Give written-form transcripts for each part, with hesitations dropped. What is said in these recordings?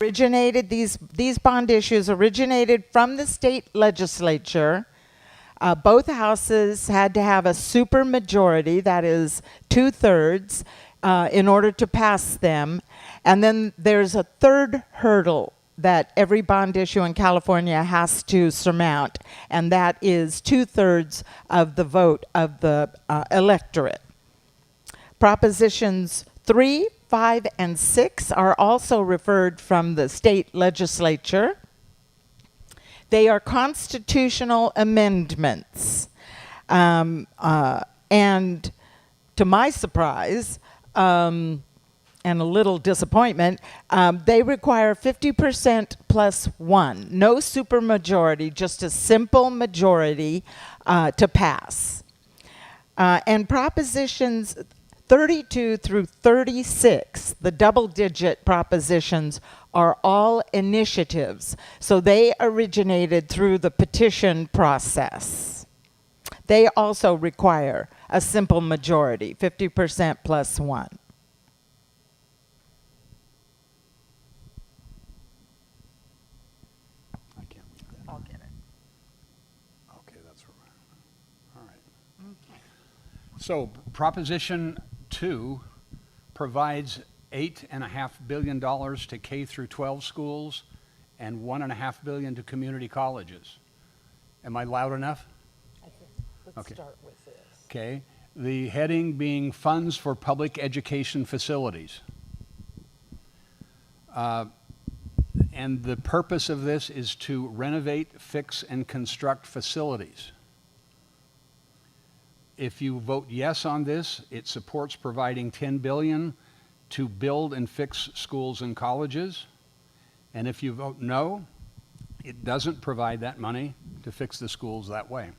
originated, these bond issues originated from the state legislature. Both houses had to have a supermajority, that is 2/3, in order to pass them. And then there's a third hurdle that every bond issue in California has to surmount, and that is 2/3 of the vote of the electorate. Propositions 3, 5, and 6 are also referred from the state legislature. They are constitutional amendments. And to my surprise, and a little disappointment, they require 50% plus 1. No supermajority, just a simple majority to pass. And propositions 32 through 36, the double-digit propositions, are all initiatives. So they originated through the petition process. They also require a simple majority, 50% plus 1. I can't read that. I'll get it. Okay, that's right. All right. Okay. So Proposition 2 provides $8.5 billion to K through 12 schools and $1.5 billion to community colleges. Am I loud enough? I think let's start with this. Okay. The heading being Funds for Public Education Facilities. And the purpose of this is to renovate, fix, and construct facilities. If you vote yes on this, it supports providing $10 billion to build and fix schools and colleges. And if you vote no, it doesn't provide that money to fix the schools that way.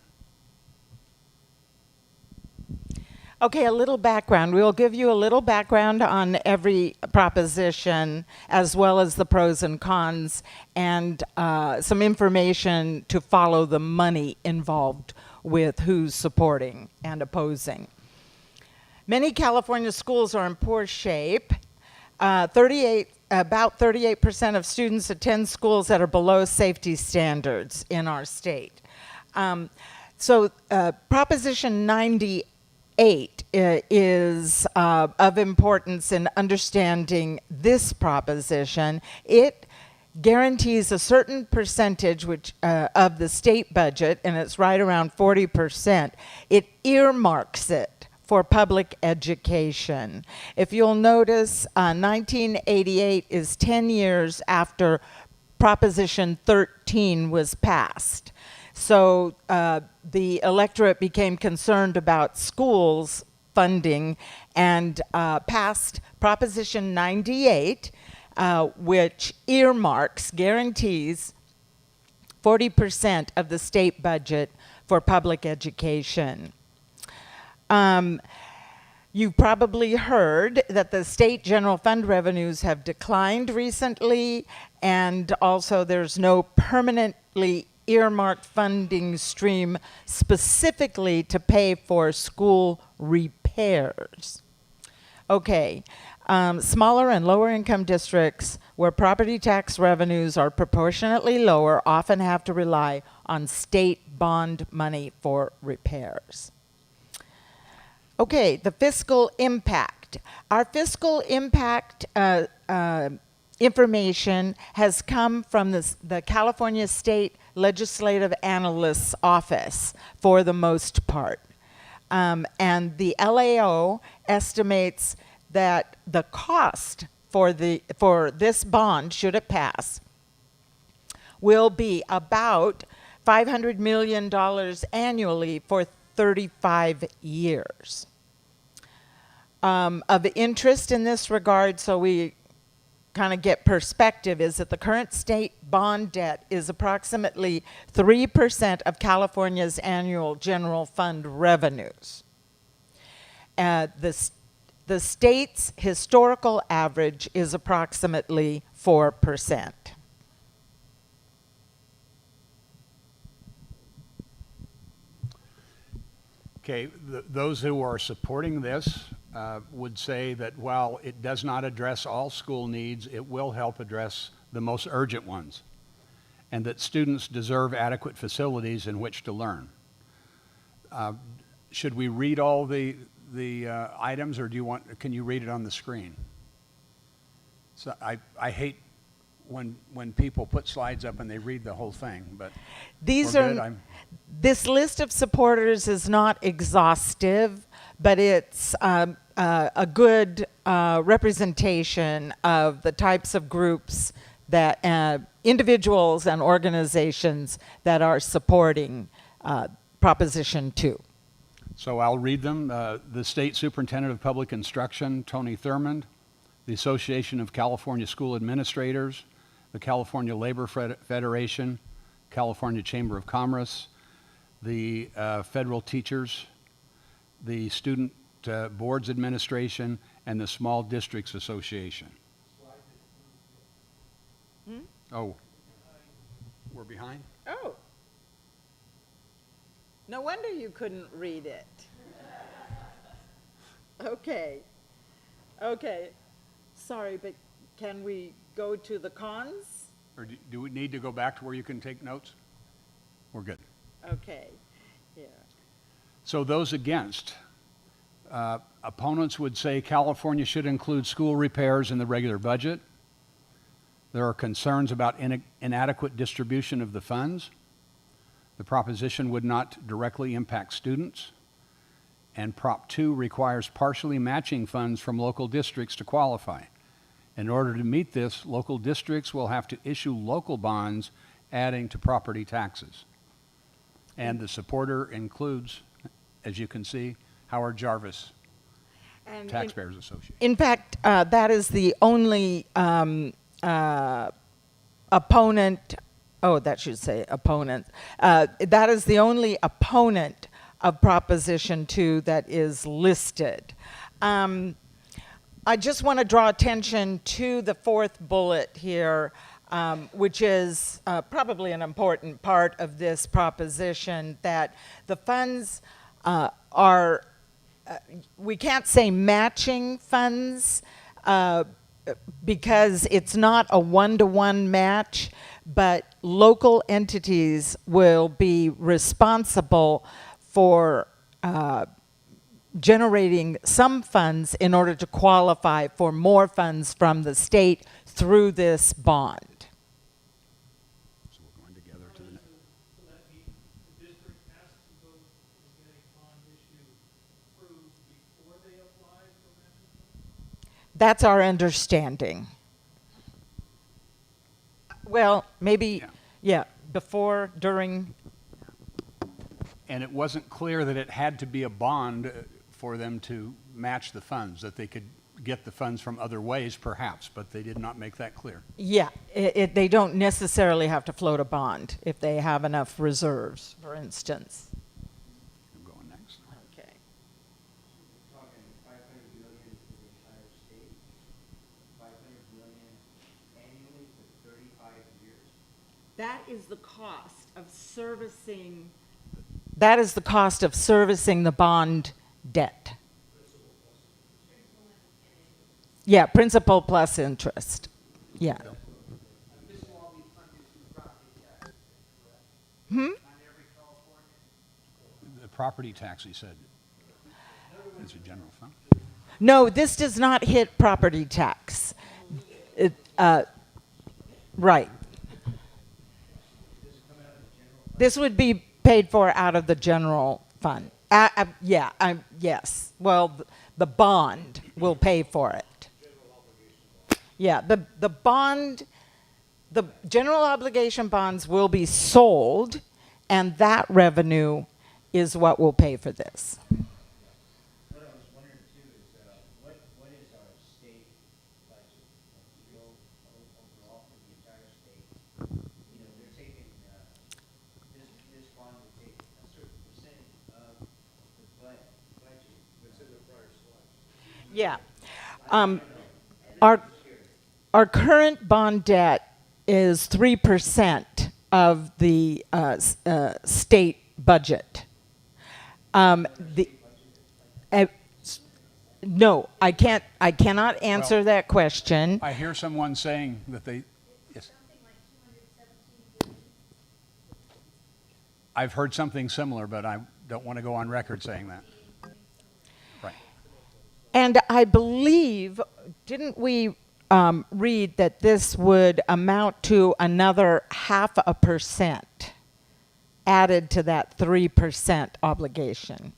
Okay, a little background. We'll give you a little background on every proposition, as well as the pros and cons, and some information to follow the money involved with who's supporting and opposing. Many California schools are in poor shape. About 38% of students attend schools that are below safety standards in our state. Proposition 98 is of importance in understanding this proposition. It guarantees a certain percentage of the state budget, and it's right around 40%. It earmarks it for public education. If you'll notice, 1988 is 10 years after Proposition 13 was passed. So the electorate became concerned about schools funding and passed Proposition 98, which guarantees 40% of the state budget for public education. You've probably heard that the state general fund revenues have declined recently, and also there's no permanently earmarked funding stream specifically to pay for school repairs. Okay, smaller and lower income districts where property tax revenues are proportionately lower often have to rely on state bond money for repairs. Okay, the fiscal impact. Our fiscal impact information has come from the California State Legislative Analyst's Office for the most part. And the LAO estimates that the cost for this bond, should it pass, will be about $500 million annually for 35 years. Of interest in this regard, so we kind of get perspective, is that the current state bond debt is approximately 3% of California's annual general fund revenues. The state's historical average is approximately 4%. Okay, those who are supporting this would say that while it does not address all school needs, it will help address the most urgent ones, and that students deserve adequate facilities in which to learn. Should we read all the items, or can you read it on the screen? So I hate when people put slides up and they read the whole thing, but this list of supporters is not exhaustive, but it's a good representation of the types of groups that individuals and organizations that are supporting Proposition 2. So I'll read them. The State Superintendent of Public Instruction, Tony Thurmond, the Association of California School Administrators, the California Labor Federation, California Chamber of Commerce, the Federal Teachers, the Student Boards Administration, and the Small Districts Association. Oh, we're behind? Oh. No wonder you couldn't read it. Okay. Okay. Sorry, but can we go to the cons? Or do we need to go back to where you can take notes? We're good. Okay. Yeah. So those against, opponents would say California should include school repairs in the regular budget. There are concerns about inadequate distribution of the funds. The proposition would not directly impact students. And Prop 2 requires partially matching funds from local districts to qualify. In order to meet this, local districts will have to issue local bonds adding to property taxes. And the supporter includes, as you can see, Howard Jarvis, And Taxpayers Association. in fact, that is the only opponent, oh, that should say opponent. That is the only opponent of Proposition 2 that is listed. I just want to draw attention to the fourth bullet here, which is probably an important part of this proposition, that the funds are, we can't say matching funds, because it's not a one-to-one match, but local entities will be responsible for generating some funds in order to qualify for more funds from the state through this bond. So we're going together to the next. So that means the district has to go and get a bond issue approved before they apply for matching funds? That's our understanding. Well, maybe, yeah, before, during. And it wasn't clear that it had to be a bond for them to match the funds, that they could get the funds from other ways perhaps, but they did not make that clear. Yeah, they don't necessarily have to float a bond if they have enough reserves, for instance. I'm going next. Okay. Talking 500 million for the entire state, 500 million annually for 35 years. That is the cost of servicing. That is the cost of servicing the bond debt. Yeah, principal plus interest. Yeah. This will all be funded through property taxes, correct? Hmm? On every California? The property tax, he said, is a general fund. No, this does not hit property tax. Right. This would be paid for out of the general fund. Yes. Well, the bond will pay for it. Yeah, the bond, the general obligation bonds will be sold, and that revenue is what will pay for this. What I was wondering too is, what is our state budget, overall for the entire state? You know, they're taking, this bond will take a certain percentage of the budget. It's in the prior slide. Yeah. Our current bond debt is 3% of the state budget. No, I cannot answer that question. I hear someone saying that I've heard something similar, but I don't want to go on record saying that. Right. And I believe, didn't we read that this would amount to another 0.5% added to that 3% obligation?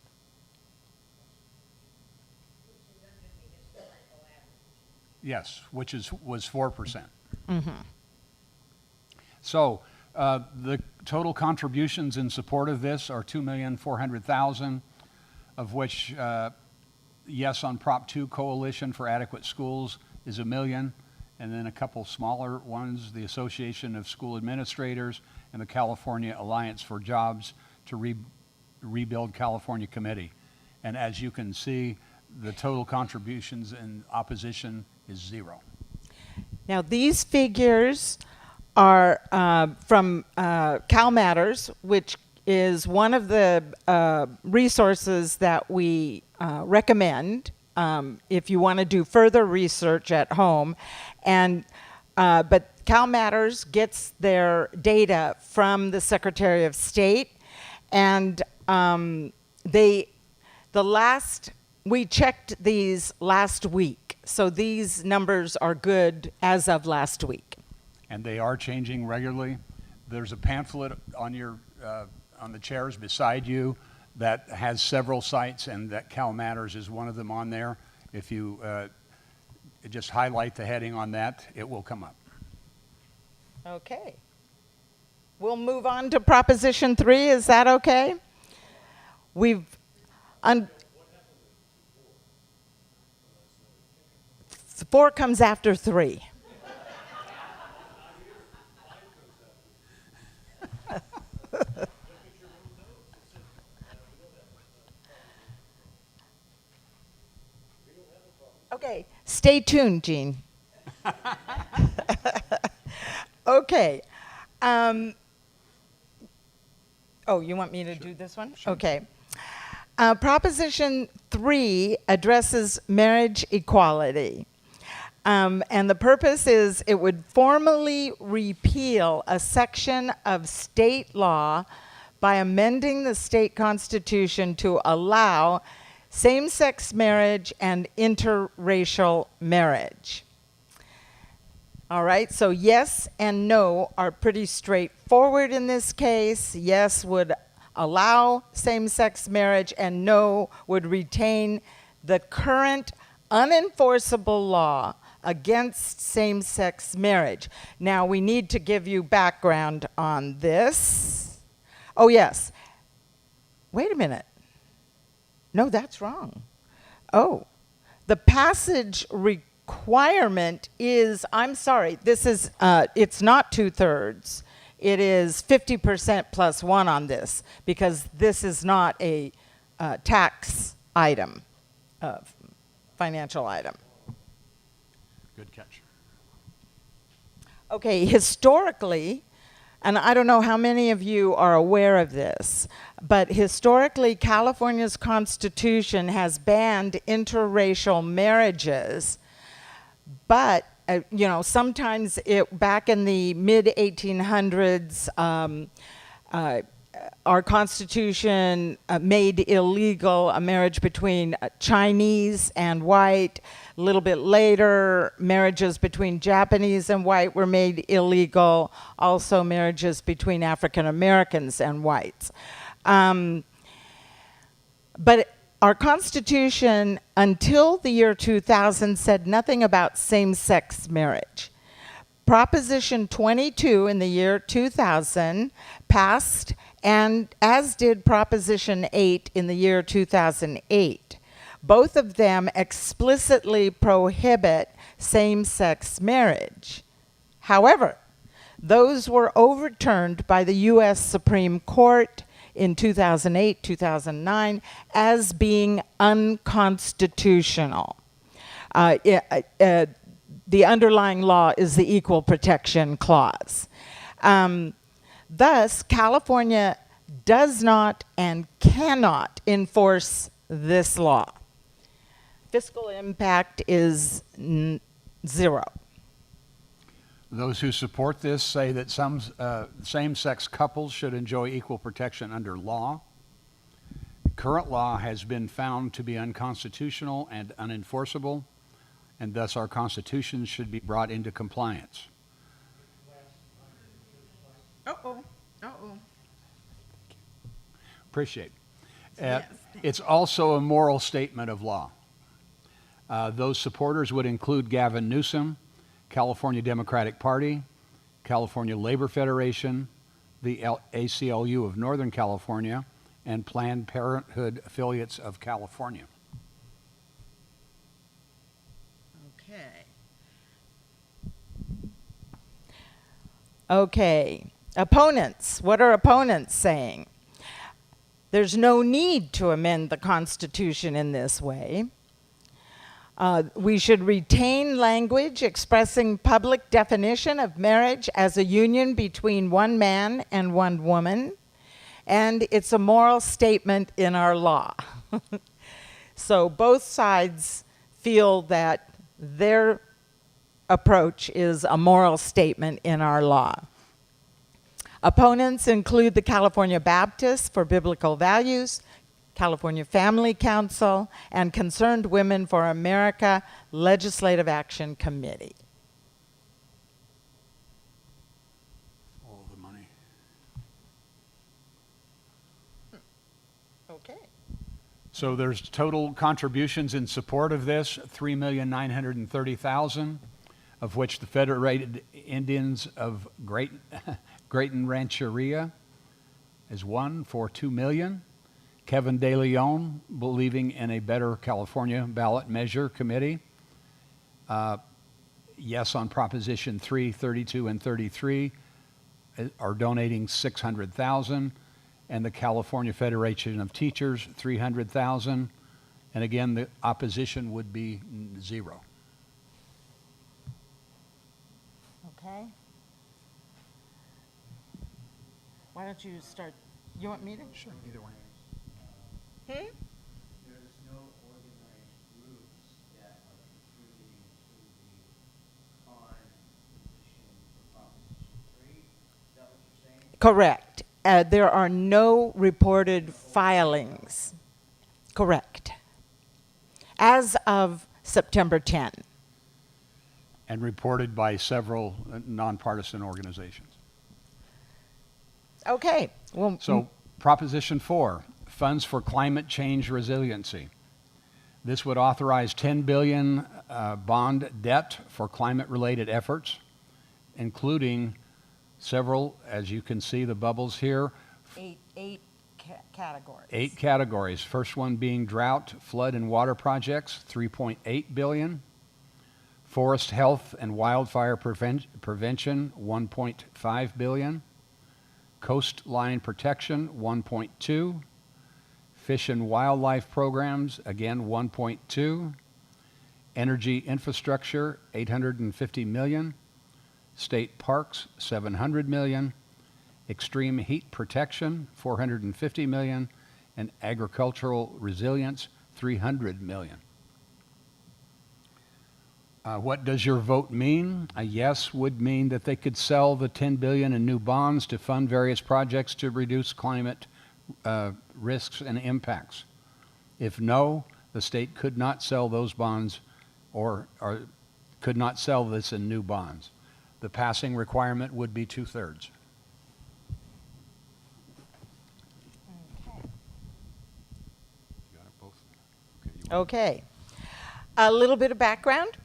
Yes, which was 4%. So the total contributions in support of this are $2,400,000, of which yes on Prop 2 Coalition for Adequate Schools is $1 million, and then a couple smaller ones, the Association of School Administrators and the California Alliance for Jobs to Rebuild California Committee. And as you can see, the total contributions in opposition is 0. Now, these figures are from Cal Matters, which is one of the resources that we recommend if you want to do further research at home. And but Cal Matters gets their data from the Secretary of State, and we checked these last week, so these numbers are good as of last week. And they are changing regularly. There's a pamphlet on your on the chairs beside you that has several sites, and that Cal Matters is one of them on there. If you just highlight the heading on that, it will come up. Okay. We'll move on to Proposition 3. Is that okay? We've 4 comes after 3. Okay, stay tuned, Gene. Okay. Oh, you want me to do this one? Sure. Okay. Proposition 3 addresses marriage equality. And the purpose is it would formally repeal a section of state law by amending the state constitution to allow same-sex marriage and interracial marriage. All right, so yes and no are pretty straightforward in this case. Yes would allow same-sex marriage, and no would retain the current unenforceable law against same-sex marriage. Now, we need to give you background on this. Oh, yes. Wait a minute. No, that's wrong. Oh, the passage requirement is, I'm sorry, this is, it's not 2/3. It is 50% plus 1 on this, because this is not a tax item, financial item. Good catch. Okay, historically, and I don't know how many of you are aware of this, but historically, California's constitution has banned interracial marriages, but you know, sometimes back in the mid-1800s, our constitution made illegal a marriage between Chinese and white. A little bit later, marriages between Japanese and white were made illegal. Also, marriages between African Americans and whites. But our Constitution, until the year 2000, said nothing about same-sex marriage. Proposition 22 in the year 2000 passed, and as did Proposition 8 in the year 2008. Both of them explicitly prohibit same-sex marriage. However, those were overturned by the U.S. Supreme Court in 2008, 2009 as being unconstitutional. The underlying law is the Equal Protection Clause. Thus, California does not and cannot enforce this law. Fiscal impact is 0. Those who support this say that some same-sex couples should enjoy equal protection under law. Current law has been found to be unconstitutional and unenforceable, and thus our Constitution should be brought into compliance. Uh-oh. Uh-oh. Appreciate. Yes. It's also a moral statement of law. Those supporters would include Gavin Newsom, California Democratic Party, California Labor Federation, the ACLU of Northern California, and Planned Parenthood affiliates of California. Okay. Okay. Opponents. What are opponents saying? There's no need to amend the Constitution in this way. We should retain language expressing public definition of marriage as a union between one man and one woman, and it's a moral statement in our law. So both sides feel that their approach is a moral statement in our law. Opponents include the California Baptists for Biblical Values, California Family Council, and Concerned Women for America Legislative Action Committee. All the money. Okay. So there's total contributions in support of this, $3,930,000, of which the Federated Indians of Grayton Rancheria is one for $2 million. Kevin De Leon, believing in a better California ballot measure committee. Yes on Proposition 3, 32, and 33 are donating $600,000. And the California Federation of Teachers, $300,000. And again, the opposition would be 0. Okay. Why don't you start? You want me to? Sure, either way. Hmm? There's no organized groups that are contributing to the position for Proposition 3. Is that what you're saying? Correct. There are no reported filings. Correct. As of September 10. And reported by several nonpartisan organizations. Okay. Well, So Proposition 4, funds for climate change resiliency. This would authorize $10 billion bond debt for climate-related efforts, including several, as you can see the bubbles here, eight categories. 8 categories. First one being drought, flood, and water projects, $3.8 billion. Forest health and wildfire prevention, $1.5 billion. Coastline protection, $1.2. Fish and wildlife programs, again, $1.2. Energy infrastructure, $850 million. State parks, $700 million. Extreme heat protection, $450 million. And agricultural resilience, $300 million. What does your vote mean? A yes would mean that they could sell the $10 billion in new bonds to fund various projects to reduce climate risks and impacts. If no, the state could not sell those bonds or could not sell this in new bonds. The passing requirement would be 2/3. Okay. A little bit of background.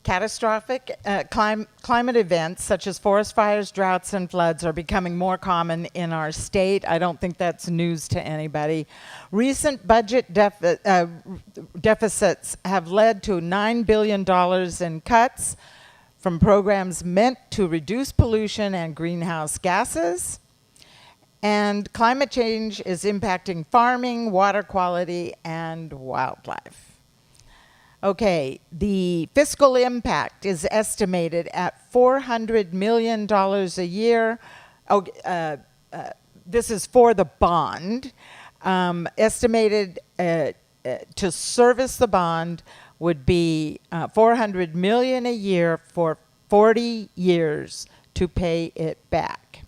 Catastrophic climate events such as forest fires, droughts, and floods are becoming more common in our state. I don't think that's news to anybody. Recent budget deficits have led to $9 billion in cuts from programs meant to reduce pollution and greenhouse gases. And climate change is impacting farming, water quality, and wildlife. Okay, the fiscal impact is estimated at $400 million a year. This is for the bond. Estimated to service the bond would be $400 million a year for 40 years to pay it back.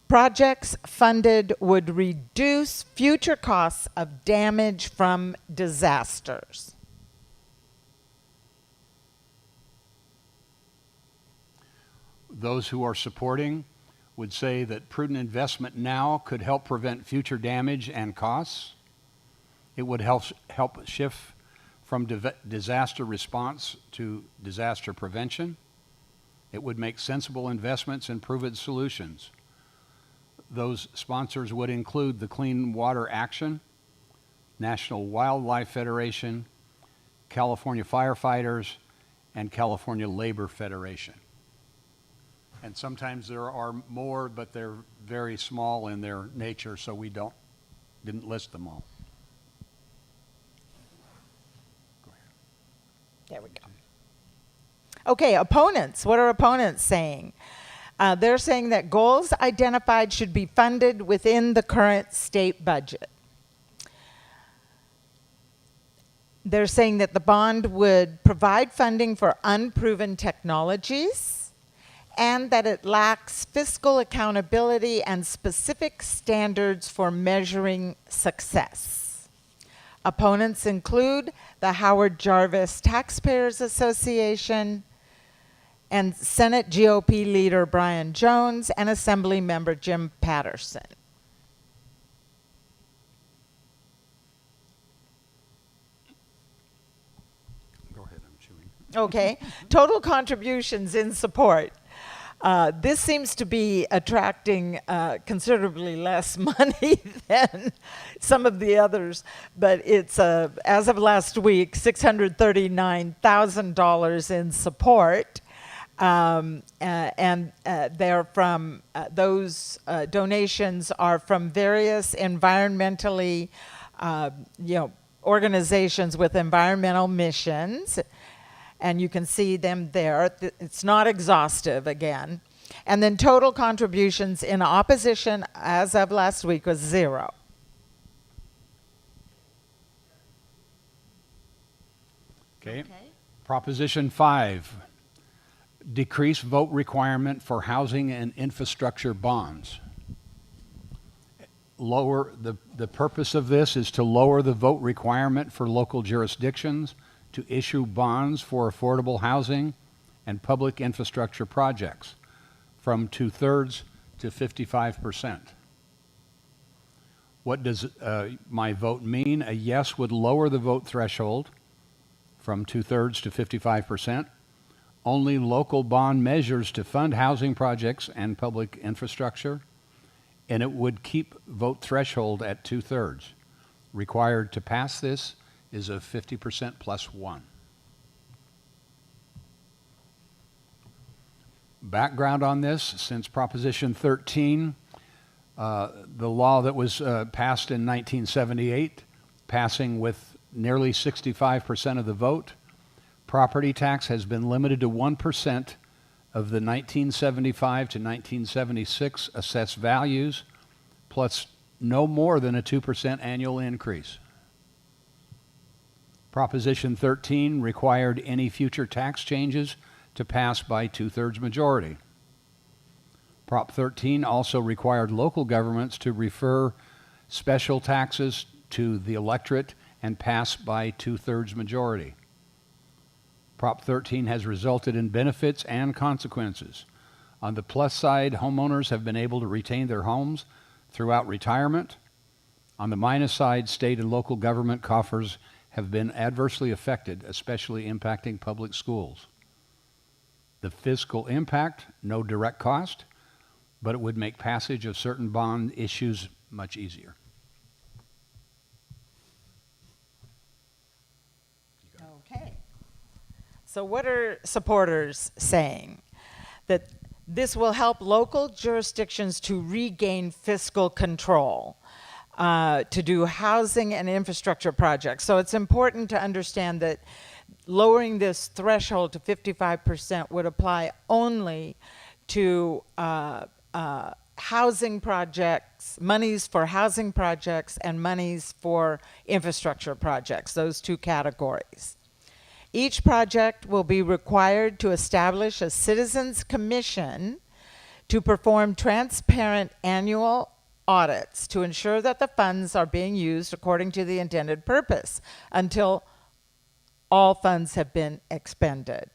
Projects funded would reduce future costs of damage from disasters. Those who are supporting would say that prudent investment now could help prevent future damage and costs. It would help shift from disaster response to disaster prevention. It would make sensible investments and proven solutions. Those sponsors would include the Clean Water Action, National Wildlife Federation, California Firefighters, and California Labor Federation. And sometimes there are more, but they're very small in their nature, so we didn't list them all. Go ahead. There we go. Okay, opponents. What are opponents saying? They're saying that goals identified should be funded within the current state budget. They're saying that the bond would provide funding for unproven technologies and that it lacks fiscal accountability and specific standards for measuring success. Opponents include the Howard Jarvis Taxpayers Association and Senate GOP leader Brian Jones and Assembly member Jim Patterson. Go ahead, I'm chewing. Okay, total contributions in support. This seems to be attracting considerably less money than some of the others, but it's, as of last week, $639,000 in support. They're from, those donations are from various environmentally, organizations with environmental missions. And you can see them there. It's not exhaustive again. And then total contributions in opposition as of last week was 0. Okay. Proposition 5, decrease vote requirement for housing and infrastructure bonds. The purpose of this is to lower the vote requirement for local jurisdictions to issue bonds for affordable housing and public infrastructure projects from 2/3 to 55%. What does my vote mean? A yes would lower the vote threshold from 2/3 to 55%. Only local bond measures to fund housing projects and public infrastructure, and it would keep vote threshold at 2/3. Required to pass this is a 50% plus 1. Background on this, since Proposition 13, the law that was passed in 1978, passing with nearly 65% of the vote, property tax has been limited to 1% of the 1975 to 1976 assessed values, plus no more than a 2% annual increase. Proposition 13 required any future tax changes to pass by 2/3 majority. Prop 13 also required local governments to refer special taxes to the electorate and pass by 2/3 majority. Prop 13 has resulted in benefits and consequences. On the plus side, homeowners have been able to retain their homes throughout retirement. On the minus side, state and local government coffers have been adversely affected, especially impacting public schools. The fiscal impact, no direct cost, but it would make passage of certain bond issues much easier. Okay. So what are supporters saying? That this will help local jurisdictions to regain fiscal control. To do housing and infrastructure projects. So it's important to understand that lowering this threshold to 55% would apply only to housing projects, monies for housing projects and monies for infrastructure projects, those two categories. Each project will be required to establish a citizens commission to perform transparent annual audits to ensure that the funds are being used according to the intended purpose until all funds have been expended.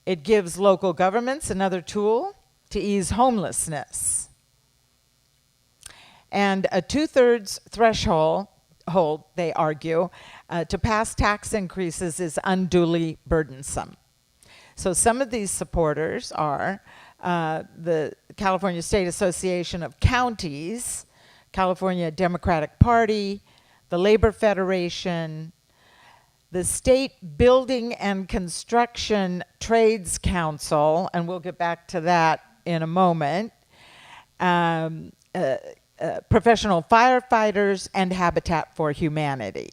It gives local governments another tool to ease homelessness. And a 2/3 threshold, they argue, to pass tax increases is unduly burdensome. So some of these supporters are the California State Association of Counties, California Democratic Party, the Labor Federation, the State Building and Construction Trades Council, and we'll get back to that in a moment, professional firefighters, and Habitat for Humanity.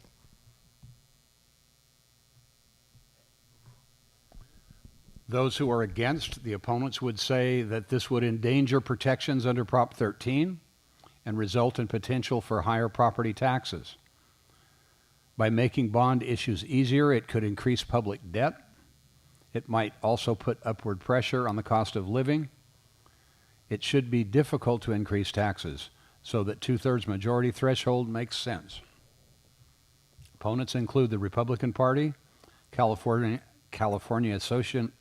Those who are against, the opponents would say that this would endanger protections under Prop 13 and result in potential for higher property taxes. By making bond issues easier, it could increase public debt. It might also put upward pressure on the cost of living. It should be difficult to increase taxes, so that 2/3 majority threshold makes sense. Opponents include the Republican Party, California Association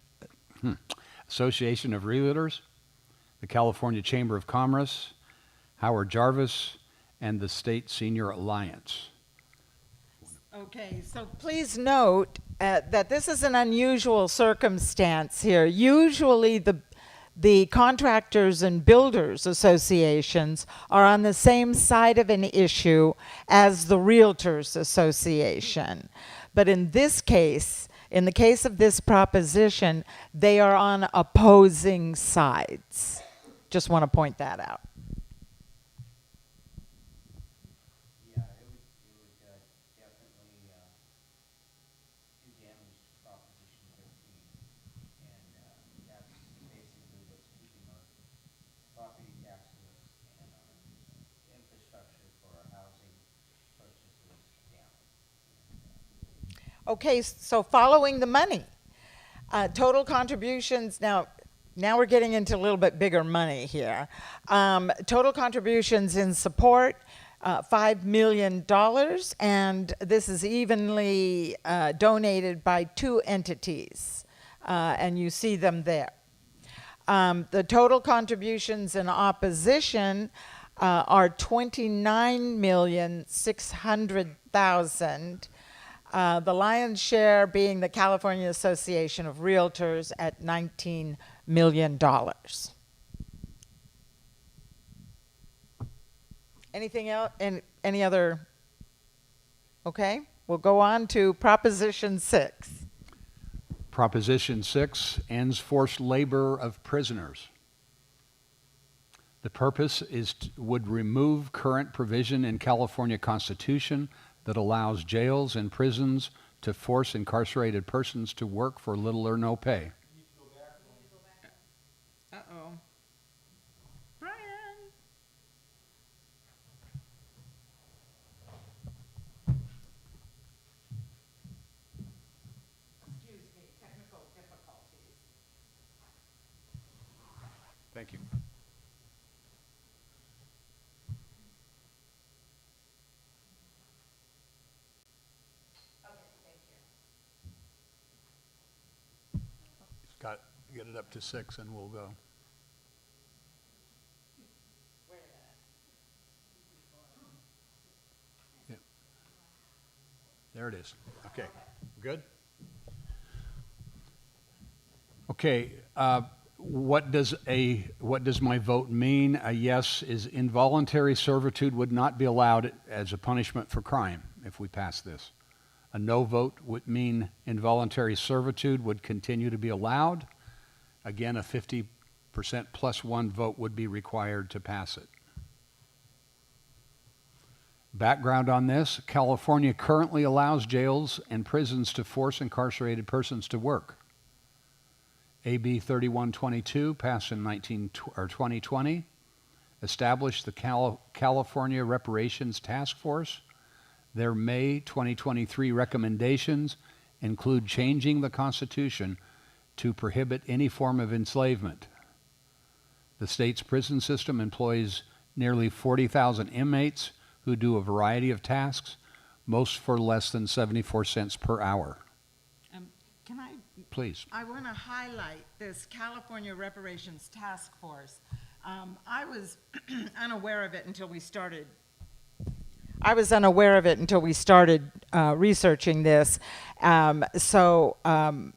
of Realtors, the California Chamber of Commerce, Howard Jarvis, and the State Senior Alliance. Okay, so please note that this is an unusual circumstance here. Usually the contractors and builders associations are on the same side of an issue as the Realtors Association. But in this case, in the case of this proposition, they are on opposing sides. Just want to point that out. Yeah, it would definitely do damage to Proposition 13. And that's basically what's keeping our property taxes and our infrastructure for our housing purchases down. Okay, so following the money, total contributions, now we're getting into a little bit bigger money here. Total contributions in support, $5 million, and this is evenly donated by 2 entities, and you see them there. The total contributions in opposition are $29,600,000. The lion's share being the California Association of Realtors at $19 million. Anything else? Any other? Okay, we'll go on to Proposition 6. Proposition 6 ends forced labor of prisoners. The purpose would remove current provision in California Constitution that allows jails and prisons to force incarcerated persons to work for little or no pay. Uh-oh. Brian. Excuse me, technical difficulties. Thank you. Get it up to 6 and we'll go. Yeah. There it is. Okay. Good? Okay. What does my vote mean? A yes is involuntary servitude would not be allowed as a punishment for crime if we pass this. A no vote would mean involuntary servitude would continue to be allowed. Again, a 50% plus 1 vote would be required to pass it. Background on this: California currently allows jails and prisons to force incarcerated persons to work. AB 3122, passed in 2020, established the California Reparations Task Force Their May 2023 recommendations include changing the Constitution to prohibit any form of enslavement. The state's prison system employs nearly 40,000 inmates who do a variety of tasks, most for less than 74 cents per hour. Can I? Please. I want to highlight this California Reparations Task Force. I was unaware of it until we started. Researching this, so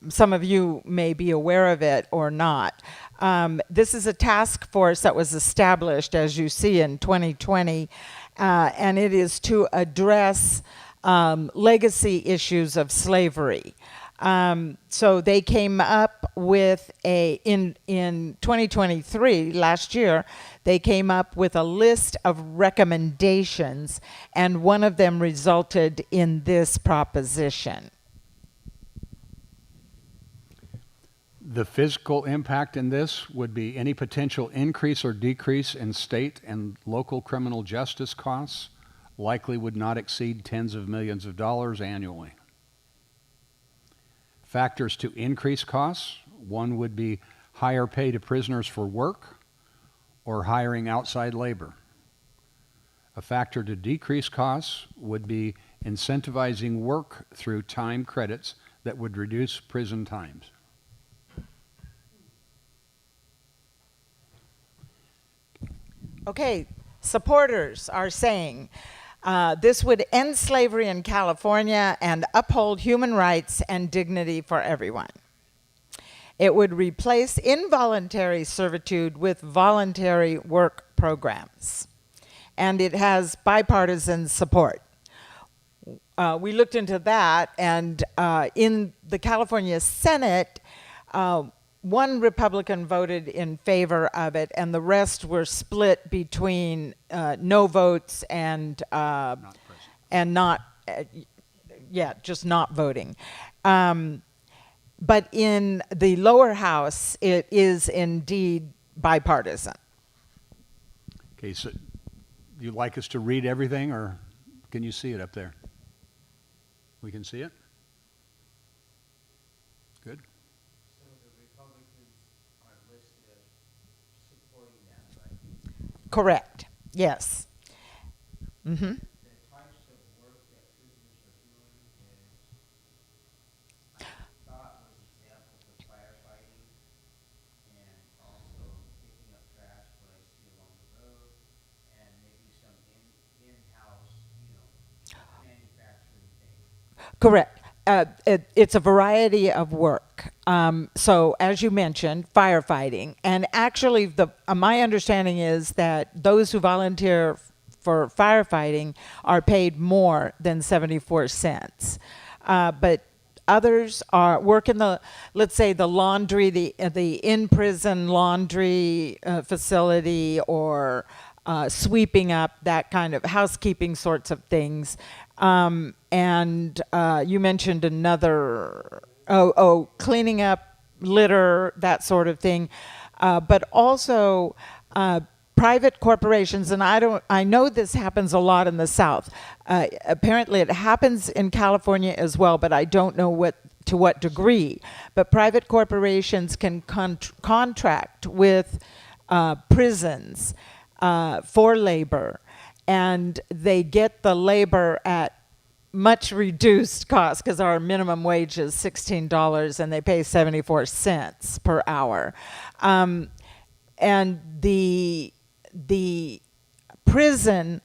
some of you may be aware of it or not. This is a task force that was established, as you see, in 2020, and it is to address legacy issues of slavery. So they came up with in 2023, last year, they came up with a list of recommendations, and one of them resulted in this proposition. The fiscal impact in this would be any potential increase or decrease in state and local criminal justice costs likely would not exceed tens of millions of dollars annually. Factors to increase costs, one would be higher pay to prisoners for work or hiring outside labor. A factor to decrease costs would be incentivizing work through time credits that would reduce prison times. Okay, supporters are saying this would end slavery in California and uphold human rights and dignity for everyone. It would replace involuntary servitude with voluntary work programs. And it has bipartisan support. We looked into that, and in the California Senate, one Republican voted in favor of it, and the rest were split between no votes and just not voting. But in the lower house, it is indeed bipartisan. Okay, so you'd like us to read everything, or can you see it up there? We can see it? Good. So the Republicans are listed as supporting that, right? Correct. Yes. Mm-hmm. The types of work that prisoners are doing is, I thought was examples of firefighting and also picking up trash, what I see along the road, and maybe some in-house, manufacturing things. Correct. It's a variety of work. So, as you mentioned, firefighting. And actually, my understanding is that those who volunteer for firefighting are paid more than 74 cents. But others work in let's say, the laundry, the in-prison laundry facility, or sweeping up, that kind of housekeeping sorts of things. And you mentioned another, cleaning up litter, that sort of thing. But also private corporations, and I know this happens a lot in the South. Apparently it happens in California as well, but I don't know to what degree. But private corporations can contract with prisons for labor, and they get the labor at much reduced cost, because our minimum wage is $16 and they pay 74 cents per hour. And the prison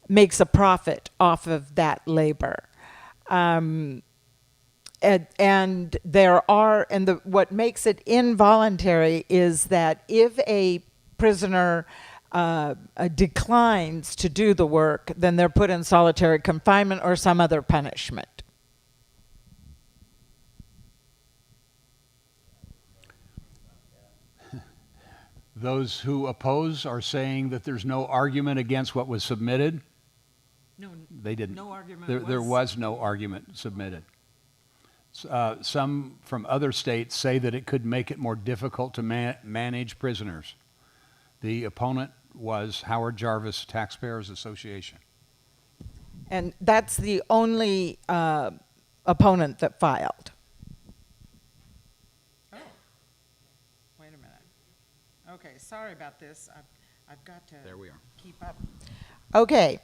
makes a profit off of that labor. And what makes it involuntary is that if a prisoner declines to do the work, then they're put in solitary confinement or some other punishment. Those who oppose are saying that there's no argument against what was submitted. No, They didn't. no argument. There was no argument submitted. Some from other states say that it could make it more difficult to manage prisoners. The opponent was Howard Jarvis Taxpayers Association. And that's the only opponent that filed. Oh, wait a minute. Okay, sorry about this. I've got to There we are. keep up. Okay.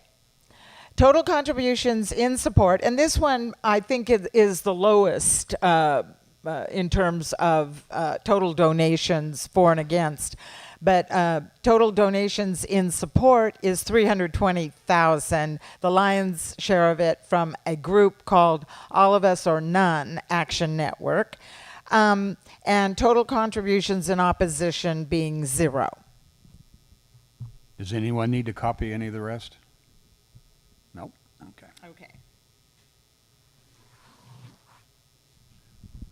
Total contributions in support, and this one I think is the lowest in terms of total donations for and against. But total donations in support is 320,000. The lion's share of it from a group called All of Us or None Action Network, and total contributions in opposition being 0. Does anyone need to copy any of the rest? Nope. Okay. Okay.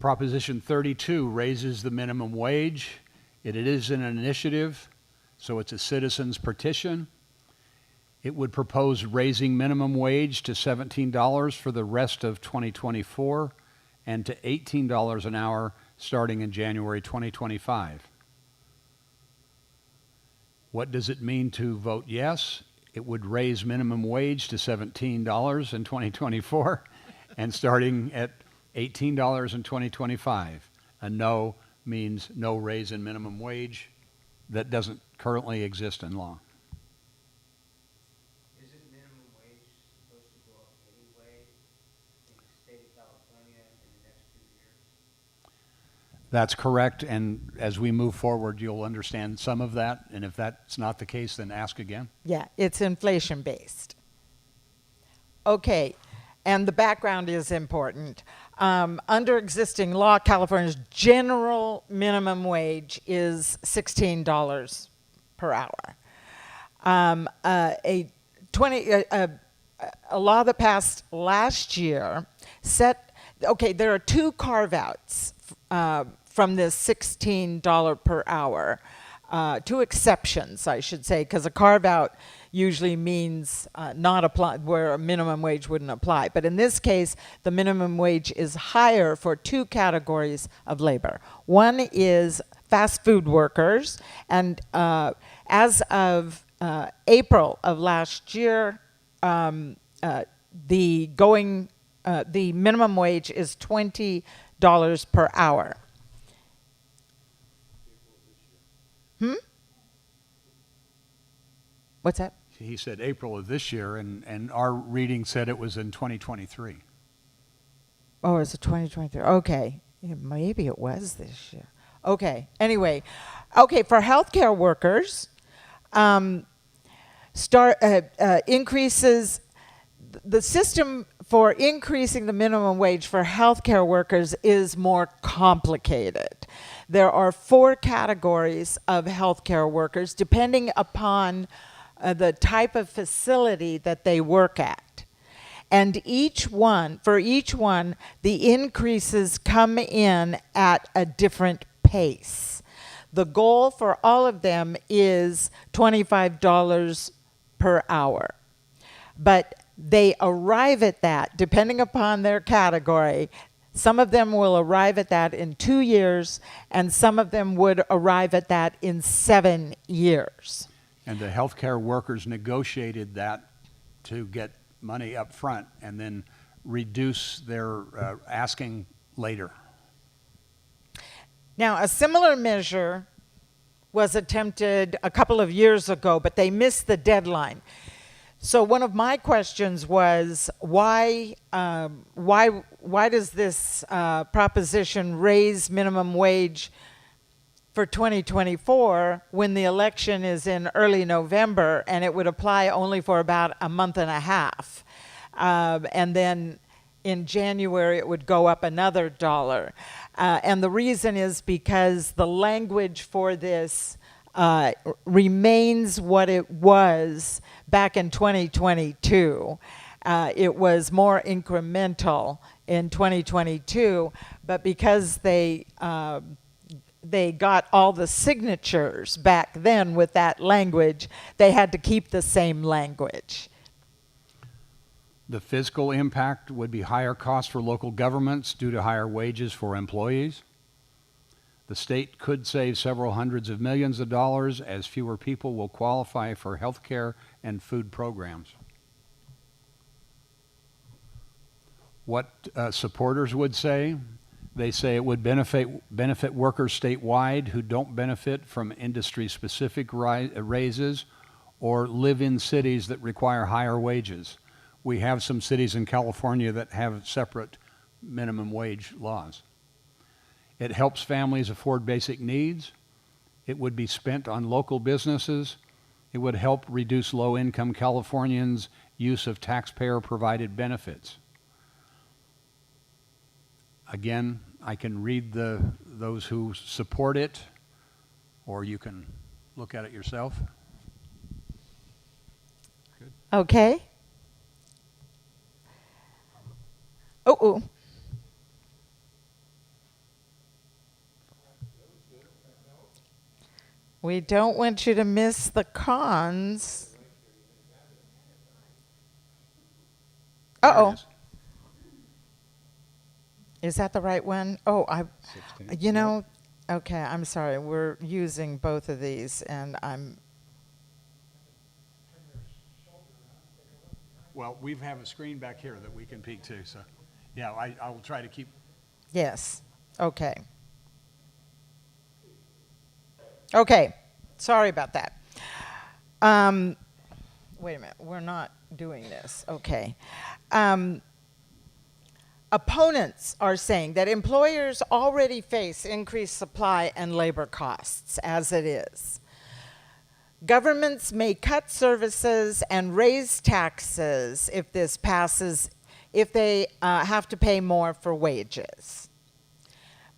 Proposition 32 raises the minimum wage. It is an initiative, so it's a citizen's petition. It would propose raising minimum wage to $17 for the rest of 2024 and to $18 an hour starting in January 2025. What does it mean to vote yes? It would raise minimum wage to $17 in 2024 and starting at $18 in 2025. A no means no raise in minimum wage that doesn't currently exist in law. Isn't minimum wage supposed to go up anyway in the state of California in the next 2 years? That's correct, and as we move forward, you'll understand some of that, and if that's not the case, then ask again. Yeah, it's inflation based. Okay, and the background is important. Under existing law, California's general minimum wage is $16 per hour. A law that passed last year set, okay, there are 2 carve-outs from this $16 per hour. 2 exceptions, I should say, because a carve-out usually means not apply, where a minimum wage wouldn't apply. But in this case, the minimum wage is higher for 2 categories of labor. One is fast food workers, and as of April of last year, the minimum wage is $20 per hour. What's that? He said April of this year, and our reading said it was in 2023. Oh, it's a 2023. Okay. Yeah, maybe it was this year. Okay. Anyway. Okay, for healthcare workers, increases, the system for increasing the minimum wage for healthcare workers is more complicated. There are 4 categories of healthcare workers depending upon the type of facility that they work at. And for each one, the increases come in at a different pace. The goal for all of them is $25 per hour. But they arrive at that, depending upon their category. Some of them will arrive at that in 2 years, and some of them would arrive at that in 7 years. And the healthcare workers negotiated that to get money up front and then reduce their asking later. Now, a similar measure was attempted a couple of years ago, but they missed the deadline. So one of my questions was, why does this proposition raise minimum wage for 2024 when the election is in early November and it would apply only for about a month and a half? And then in January it would go up another $1. And the reason is because the language for this remains what it was back in 2022. It was more incremental in 2022, but because they got all the signatures back then with that language, they had to keep the same language. The fiscal impact would be higher costs for local governments due to higher wages for employees. The state could save several hundreds of millions of dollars as fewer people will qualify for health care and food programs. What supporters would say, they say it would benefit workers statewide who don't benefit from industry-specific raises or live in cities that require higher wages. We have some cities in California that have separate minimum wage laws. It helps families afford basic needs. It would be spent on local businesses. It would help reduce low-income Californians' use of taxpayer-provided benefits. Again, I can read those who support it, or you can look at it yourself. Good. Okay. Oh. We don't want you to miss the cons. There it Uh-oh. is. Is that the right one? Oh, 16. you know, okay, I'm sorry. We're using both of these, and Well, we have a screen back here that we can peek to, so yeah, I will try to keep. yes, okay. Okay, sorry about that. Wait a minute, we're not doing this, okay. Opponents are saying that employers already face increased supply and labor costs as it is. Governments may cut services and raise taxes if this passes, if they have to pay more for wages.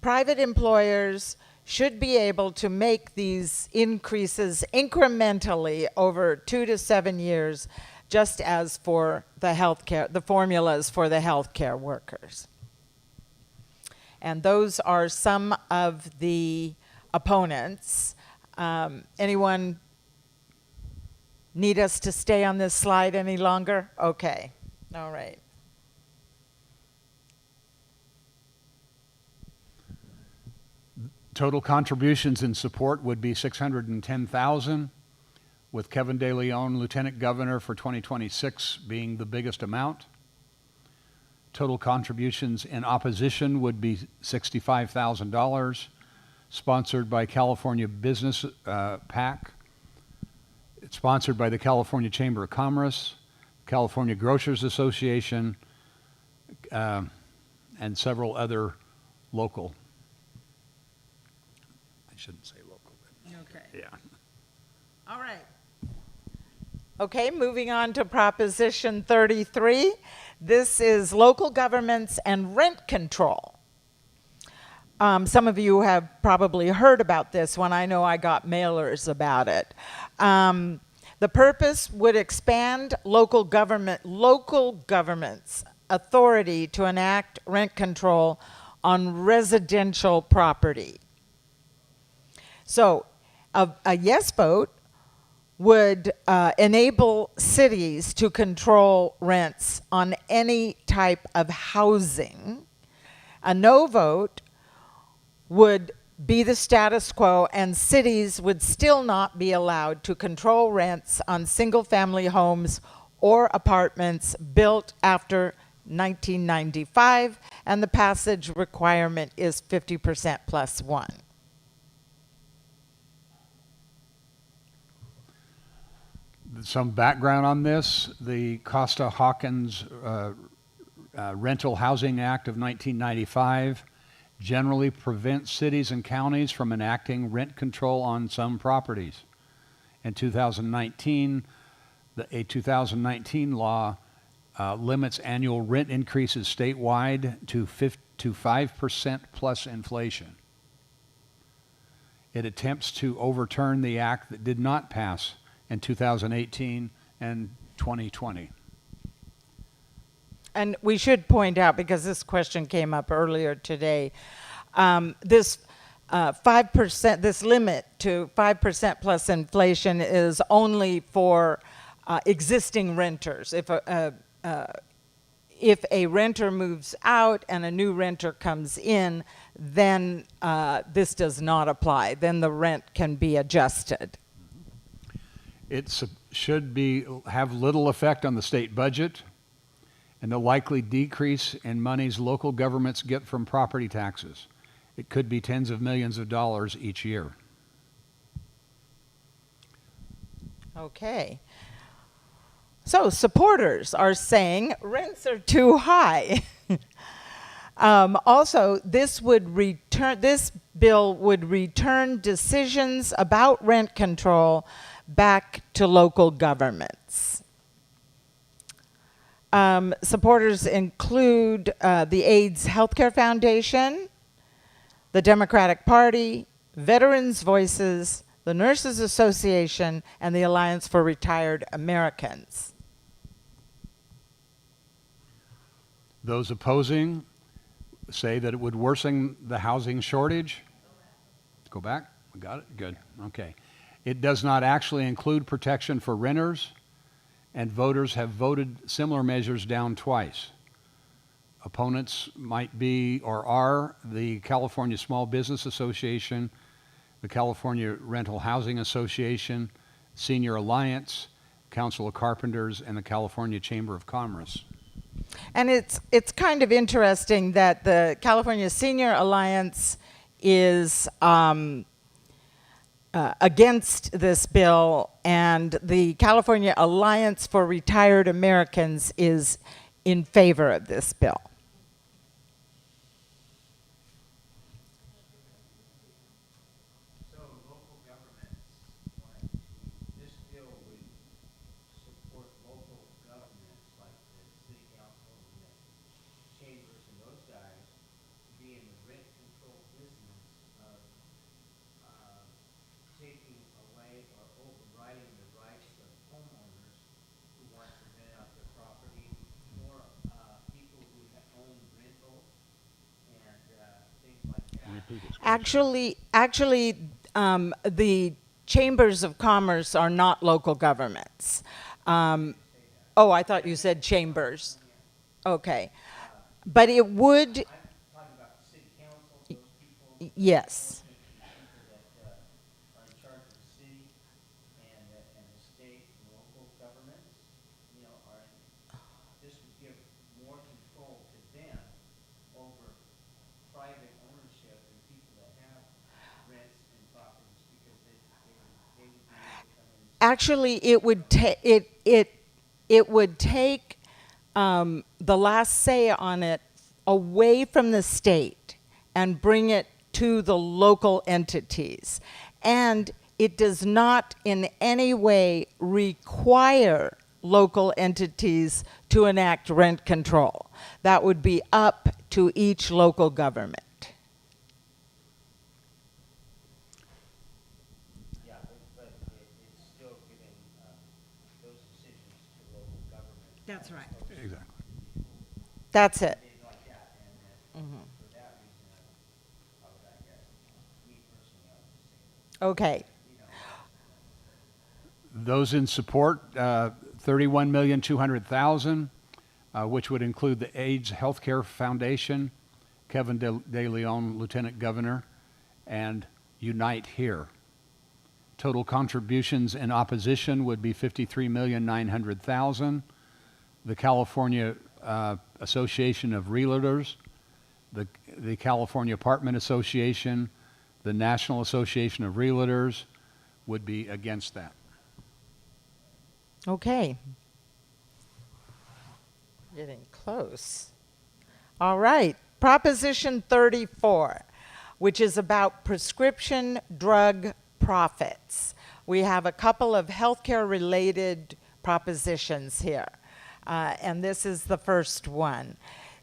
Private employers should be able to make these increases incrementally over 2 to 7 years, just as for the healthcare, the formulas for the healthcare workers. And those are some of the opponents. Anyone need us to stay on this slide any longer? Okay, all right. Total contributions in support would be $610,000, with Kevin De Leon, Lieutenant Governor, for 2026 being the biggest amount. Total contributions in opposition would be $65,000, sponsored by California Business PAC. It's sponsored by the California Chamber of Commerce, California Grocers Association, and several other local. I shouldn't say local, but Okay. yeah. All right. Okay, moving on to Proposition 33. This is local governments and rent control. Some of you have probably heard about this one. I know I got mailers about it. The purpose would expand local government's authority to enact rent control on residential property. So a yes vote would enable cities to control rents on any type of housing. A no vote would be the status quo, and cities would still not be allowed to control rents on single-family homes or apartments built after 1995, and the passage requirement is 50% plus one. Some background on this: the Costa-Hawkins Rental Housing Act of 1995 generally prevents cities and counties from enacting rent control on some properties. In 2019, a 2019 law limits annual rent increases statewide to 5% plus inflation. It attempts to overturn the act that did not pass in 2018 and 2020. And we should point out, because this question came up earlier today, this 5%, this limit to 5% plus inflation is only for existing renters. If a renter moves out and a new renter comes in, then this does not apply. Then the rent can be adjusted. It should have little effect on the state budget, and the likely decrease in monies local governments get from property taxes. It could be tens of millions of dollars each year. Okay. So supporters are saying rents are too high. Also, this bill would return decisions about rent control back to local governments. Supporters include the AIDS Healthcare Foundation, the Democratic Party, Veterans Voices, the Nurses Association, and the Alliance for Retired Americans. Those opposing say that it would worsen the housing shortage. Go back. We got it? Good. Okay. It does not actually include protection for renters, and voters have voted similar measures down twice. Opponents might be or are the California Small Business Association, the California Rental Housing Association, Senior Alliance, Council of Carpenters, and the California Chamber of Commerce. And it's kind of interesting that the California Senior Alliance is against this bill, and the California Alliance for Retired Americans is in favor of this bill. So local governments want to, this bill would support local governments like the city council and the chambers and those guys be in the rent control business of taking away or overriding the rights of homeowners who want to rent out their property, or people who own rentals and things like that. Actually, the chambers of commerce are not local governments. Oh, I thought you said chambers. Okay. But it would, I'm talking about the city council, those people. yes. People that are in charge of the city and the state and local governments, this would give more control to them over private ownership and people that have rents and properties, because they would be able to come in. Actually, it would take the last say on it away from the state and bring it to the local entities. And it does not in any way require local entities to enact rent control. That would be up to each local government. Yeah, but it's still giving those decisions to local government. That's right. Exactly. That's it. Things like that, and for that reason, I guess, me personally, I would say, Okay. Those in support, $31,200,000, which would include the AIDS Healthcare Foundation, Kevin De Leon, Lieutenant Governor, and Unite Here. Total contributions in opposition would be $53,900,000. The California Association of Realtors, the California Apartment Association, the National Association of Realtors would be against that. Okay. Getting close. All right. Proposition 34, which is about prescription drug profits. We have a couple of healthcare related propositions here. And this is the first one.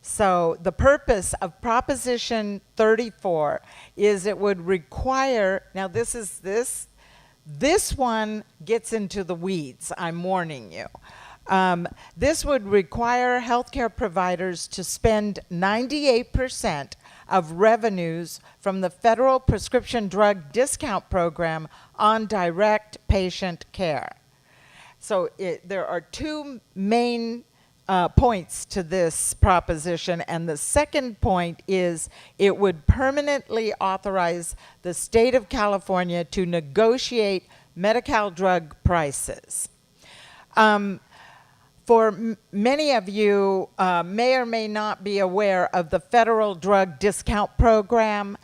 So the purpose of Proposition 34 is it would require, now this one gets into the weeds, I'm warning you. This would require healthcare providers to spend 98% of revenues from the federal prescription drug discount program on direct patient care. So there are two main points to this proposition, and the second point is it would permanently authorize the state of California to negotiate Medi-Cal drug prices. Many of you may or may not be aware of the federal drug discount program.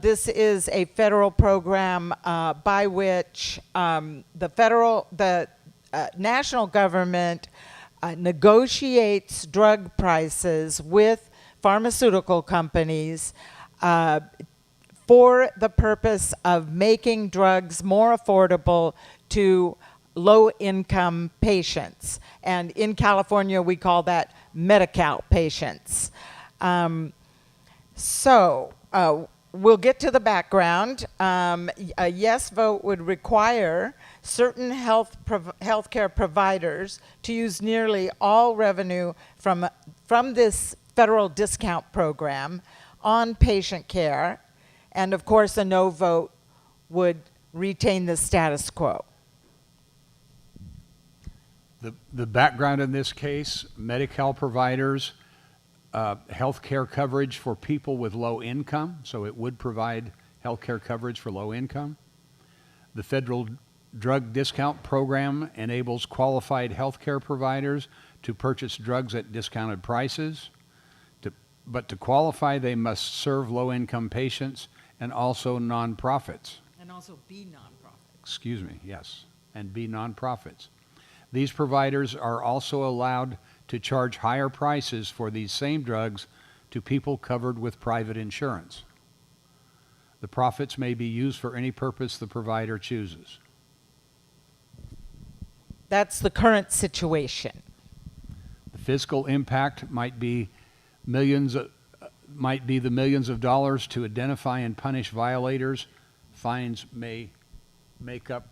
This is a federal program by which the national government negotiates drug prices with pharmaceutical companies for the purpose of making drugs more affordable to low-income patients. And in California, we call that Medi-Cal patients. We'll get to the background. A yes vote would require certain healthcare providers to use nearly all revenue from this federal discount program on patient care. And of course, a no vote would retain the status quo. The background in this case, Medi-Cal providers, health care coverage for people with low income, so it would provide health care coverage for low income. The federal drug discount program enables qualified health care providers to purchase drugs at discounted prices. But to qualify, they must serve low-income patients and also nonprofits. And also be nonprofits. Excuse me, yes, and be nonprofits. These providers are also allowed to charge higher prices for these same drugs to people covered with private insurance. The profits may be used for any purpose the provider chooses. That's the current situation. The fiscal impact might be the millions of dollars to identify and punish violators. Fines may make up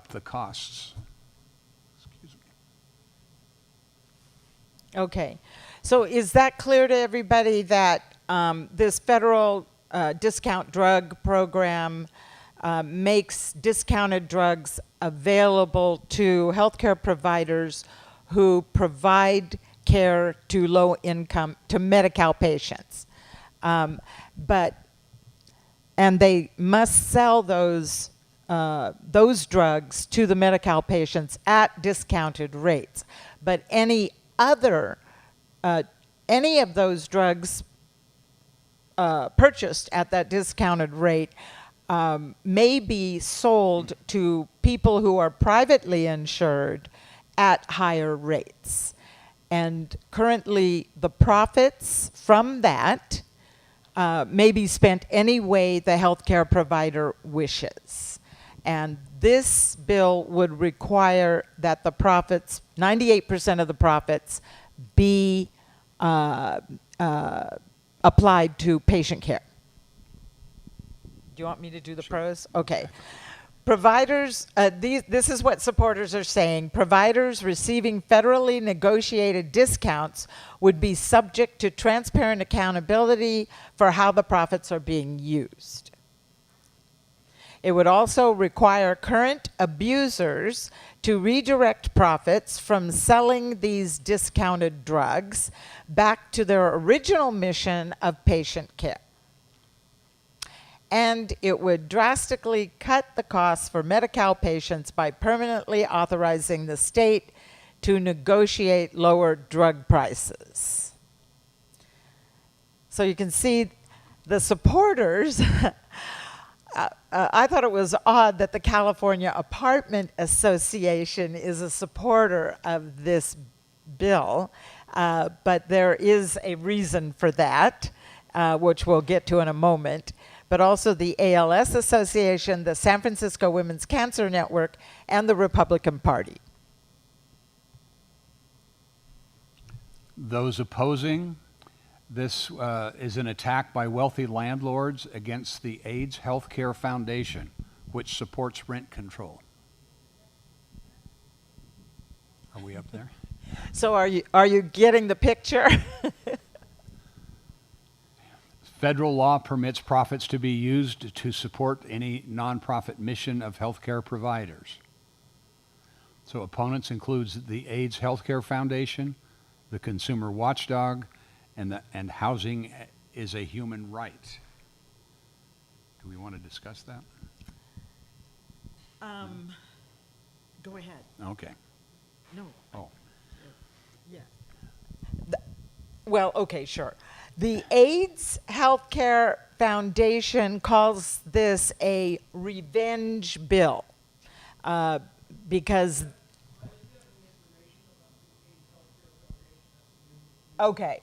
the costs. Excuse me. Okay, so is that clear to everybody that this federal discount drug program makes discounted drugs available to healthcare providers who provide care to low-income, to Medi-Cal patients. And they must sell those drugs to the Medi-Cal patients at discounted rates. But any of those drugs purchased at that discounted rate may be sold to people who are privately insured at higher rates. And currently, the profits from that may be spent any way the healthcare provider wishes. And this bill would require that the profits, 98% of the profits, be applied to patient care. Do you want me to do the pros? Okay. Providers, this is what supporters are saying. Providers receiving federally negotiated discounts would be subject to transparent accountability for how the profits are being used. It would also require current abusers to redirect profits from selling these discounted drugs back to their original mission of patient care. And it would drastically cut the costs for Medi-Cal patients by permanently authorizing the state to negotiate lower drug prices. So you can see the supporters. I thought it was odd that the California Apartment Association is a supporter of this bill, but there is a reason for that, which we'll get to in a moment. But also the ALS Association, the San Francisco Women's Cancer Network, and the Republican Party. Those opposing this is an attack by wealthy landlords against the AIDS Healthcare Foundation, which supports rent control. Are we up there? So are you getting the picture? Federal law permits profits to be used to support any nonprofit mission of healthcare providers. So opponents includes the AIDS Healthcare Foundation, the Consumer Watchdog, and housing is a human right. Do we want to discuss that? Go ahead. Okay. No. Oh, Yeah. Well, okay, sure. The AIDS Healthcare Foundation calls this a revenge bill because. Okay.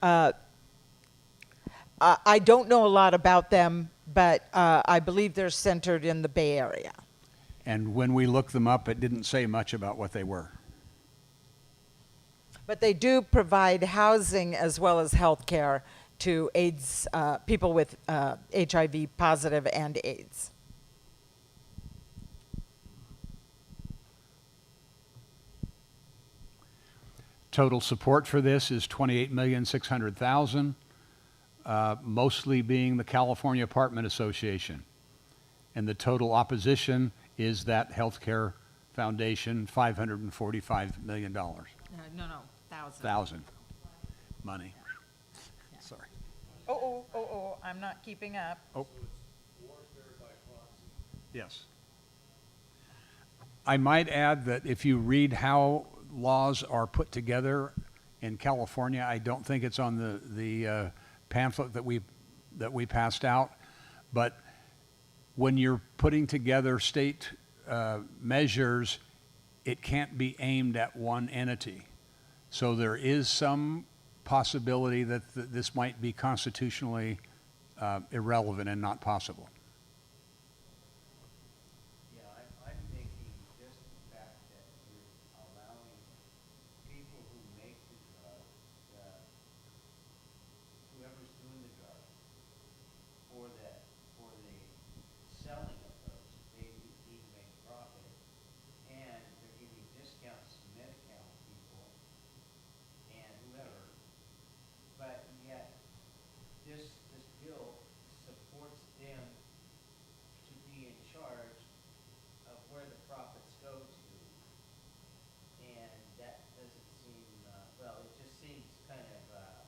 I don't know a lot about them, but I believe they're centered in the Bay Area. and when we looked them up, it didn't say much about what they were. But they do provide housing as well as health care to AIDS, people with HIV positive and AIDS. Total support for this is $28,600,000, mostly being the California Apartment Association. And the total opposition is that healthcare foundation, $545 million. No, thousand. Money. Sorry. I'm not keeping up. Oh. Yes. I might add that if you read how laws are put together in California, I don't think it's on the pamphlet that we passed out, but when you're putting together state measures, it can't be aimed at one entity. So there is some possibility that this might be constitutionally irrelevant and not possible. Yeah, I'm thinking just the fact that you're allowing people who make the drug, whoever's doing the drug, for the selling of those, they need to make profit, and they're giving discounts to Medi-Cal people and whoever, but yet this bill supports them to be in charge of where the profits go to. And that doesn't seem, well, it just seems kind of, I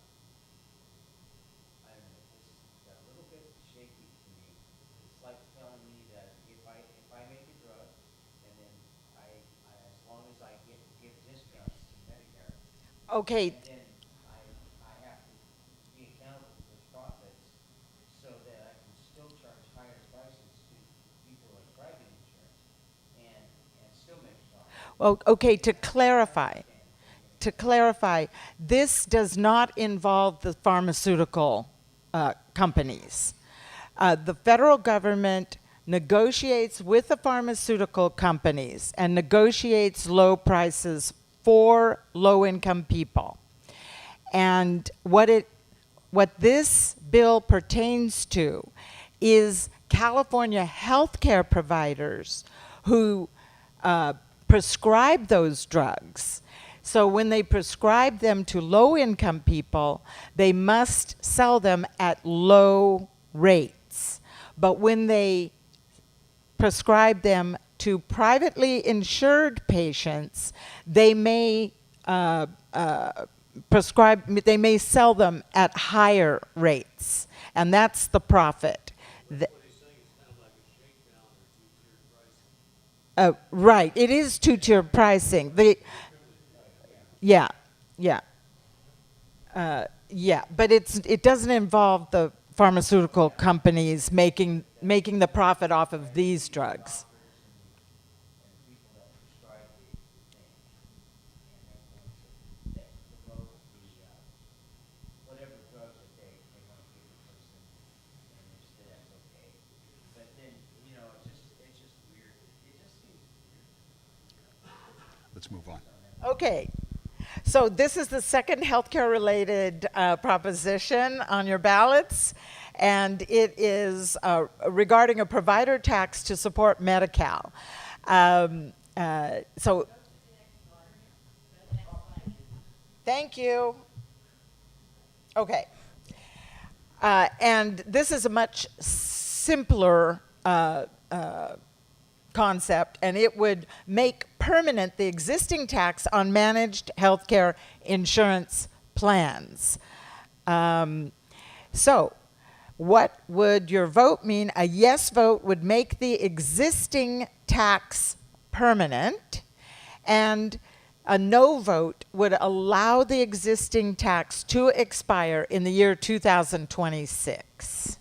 don't know, just a little bit shaky to me. It's like telling me that if I make a drug, and then as long as I give discounts to Medicare, Okay, and then I have to be accountable for profits so that I can still charge higher prices to people in private insurance and still make a profit. well, okay, to clarify, this does not involve the pharmaceutical companies. The federal government negotiates with the pharmaceutical companies and negotiates low prices for low-income people. And what this bill pertains to is California healthcare providers who prescribe those drugs. So when they prescribe them to low-income people, they must sell them at low rates. But when they prescribe them to privately insured patients, they may they may sell them at higher rates, and that's the profit. Right, it is two-tier pricing. Yeah, but it doesn't involve the pharmaceutical companies making the profit off of these drugs. And people that prescribe the thing, and they're going to promote whatever drugs that they want to give the person, and they say that's okay. But then, it's just weird. It just seems weird. Let's move on. Okay. So this is the second healthcare-related proposition on your ballots, and it is regarding a provider tax to support Medi-Cal. So, thank you. Okay. And this is a much simpler concept, and it would make permanent the existing tax on managed healthcare insurance plans. So what would your vote mean? A yes vote would make the existing tax permanent, and a no vote would allow the existing tax to expire in the year 2026.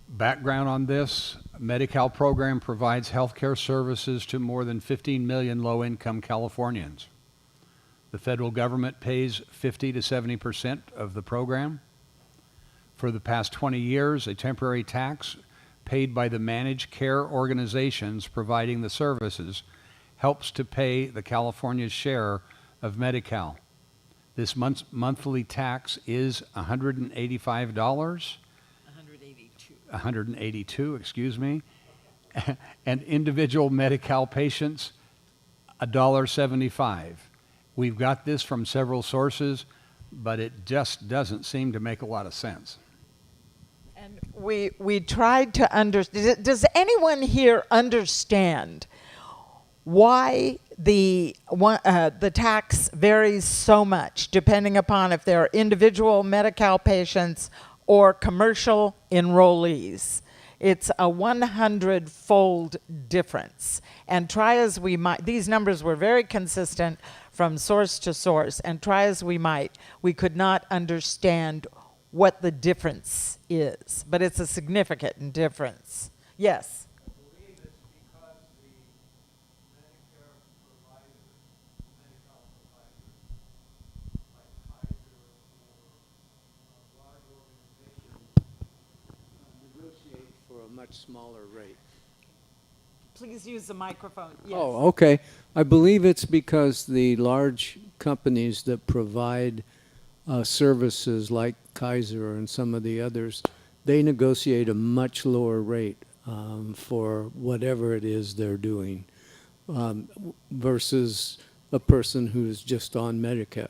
Background on this, Medi-Cal program provides health care services to more than 15 million low-income Californians. The federal government pays 50 to 70% of the program. For the past 20 years, a temporary tax paid by the managed care organizations providing the services helps to pay the California's share of Medi-Cal. This monthly tax is $185. 182, excuse me, and individual Medi-Cal patients, $1.75. We've got this from several sources, but it just doesn't seem to make a lot of sense. And we tried to understand. Does anyone here understand why the tax varies so much depending upon if they're individual Medi-Cal patients or commercial enrollees? It's a 100-fold difference. And try as we might, these numbers were very consistent from source to source, and try as we might, we could not understand what the difference is. But it's a significant difference. Yes? I believe it's because the Medicare providers, medical providers, like Kaiser or large organizations, negotiate for a much smaller rate. Please use the microphone. Yes. Oh, okay. I believe it's because the large companies that provide services like Kaiser and some of the others, they negotiate a much lower rate for whatever it is they're doing versus a person who's just on Medicare,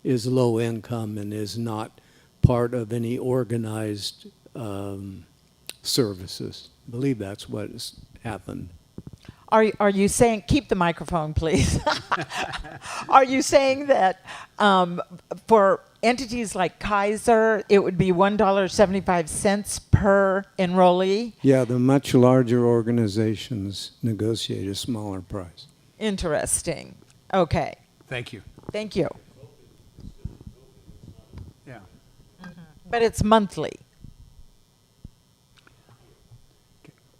is low income and is not part of any organized services. I believe that's what has happened. Are you saying, keep the microphone, please. Are you saying that for entities like Kaiser, it would be $1.75 per enrollee? Yeah, the much larger organizations negotiate a smaller price. Interesting. Okay. Thank you. Thank you. Yeah. But it's monthly.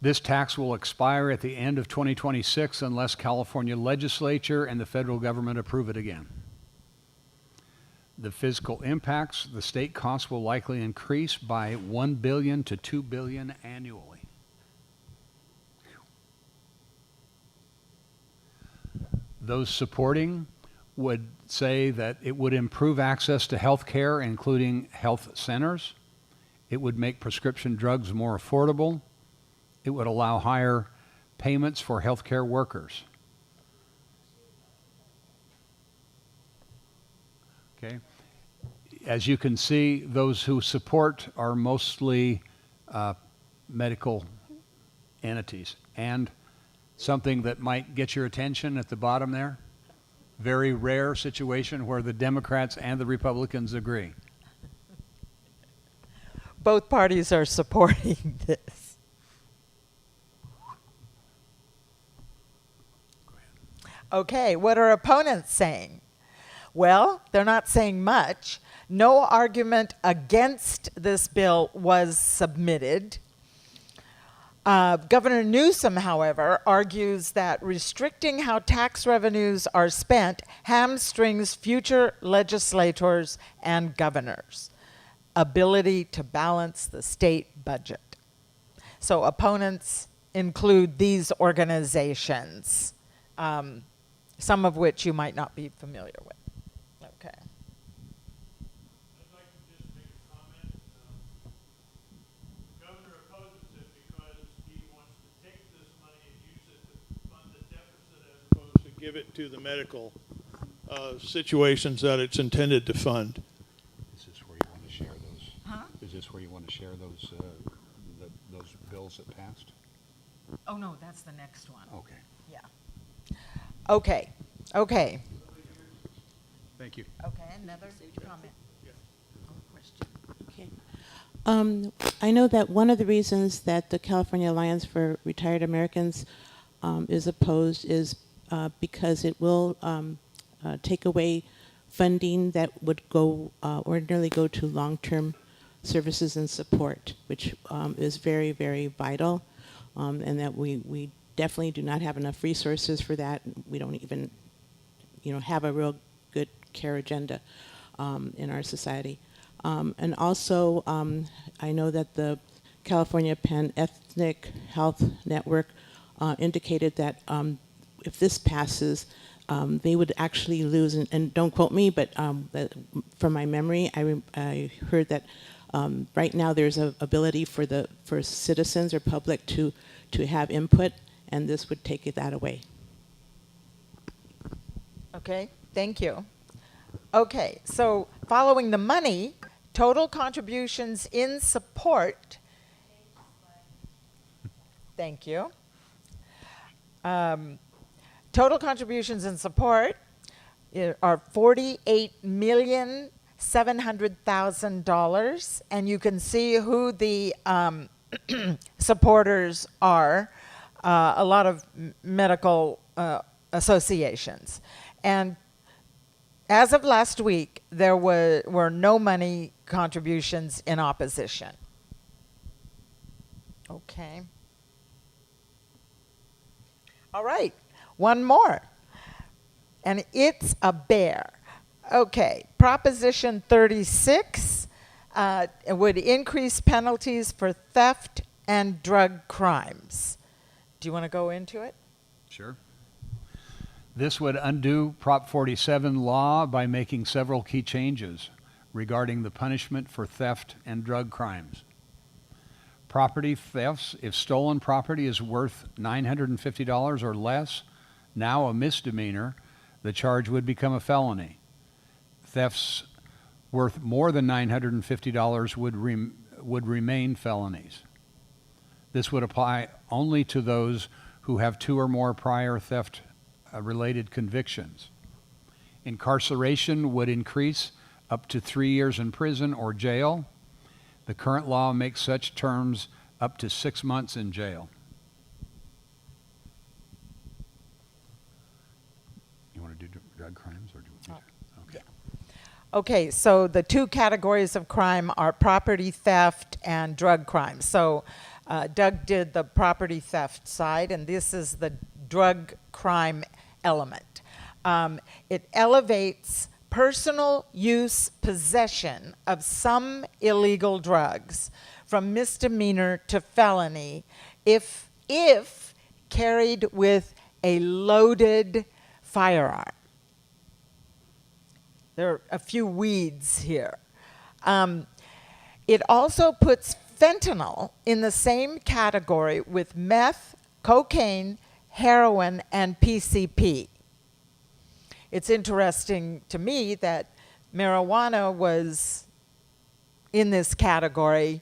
This tax will expire at the end of 2026 unless California legislature and the federal government approve it again. The fiscal impacts, the state costs will likely increase by $1 billion to $2 billion annually. Those supporting would say that it would improve access to health care, including health centers. It would make prescription drugs more affordable. It would allow higher payments for healthcare workers. Okay. As you can see, those who support are mostly medical entities. And something that might get your attention at the bottom there, very rare situation where the Democrats and the Republicans agree. Both parties are supporting this. Okay, what are opponents saying? Well, they're not saying much. No argument against this bill was submitted. Governor Newsom, however, argues that restricting how tax revenues are spent hamstrings future legislators and governors' ability to balance the state budget. So opponents include these organizations, some of which you might not be familiar with. Okay. I'd like to just make a comment. The governor opposes it because he wants to take this money and use it to fund the deficit as opposed to give it to the medical situations that it's intended to fund. Is this where you want to share those? Huh? Is this where you want to share those those bills that passed? Oh, no, that's the next one. Okay. Yeah. Okay. Okay. Thank you. Okay, another comment. Yeah. I know that one of the reasons that the California Alliance for Retired Americans is opposed is because it will take away funding that would go ordinarily go to long-term services and support, which is very, very vital, and that we definitely do not have enough resources for that. We don't even, have a real good care agenda in our society. And also, I know that the California Pan-Ethnic Health Network indicated that if this passes, they would actually lose, and don't quote me, but from my memory, I heard that right now there's an ability for citizens or public to have input, and this would take that away. Okay, thank you. Okay, so following the money, total contributions in support. Thank you. Total contributions in support are $48,700,000, and you can see who the supporters are. A lot of medical associations, and as of last week, there were no money contributions in opposition. Okay. All right, one more. And it's a bear. Okay, Proposition 36 would increase penalties for theft and drug crimes. Do you want to go into it? Sure. This would undo Prop 47 law by making several key changes regarding the punishment for theft and drug crimes. Property thefts, if stolen property is worth $950 or less, now a misdemeanor, the charge would become a felony. Thefts worth more than $950 would remain felonies. This would apply only to those who have 2 or more prior theft related convictions. Incarceration would increase up to 3 years in prison or jail. The current law makes such terms up to 6 months in jail. You want to do drug crimes or do you want me to? Okay. Okay, so the two categories of crime are property theft and drug crime. So Doug did the property theft side, and this is the drug crime element. It elevates personal use possession of some illegal drugs from misdemeanor to felony if carried with a loaded firearm. There are a few weeds here. It also puts fentanyl in the same category with meth, cocaine, heroin, and PCP. It's interesting to me that marijuana was in this category,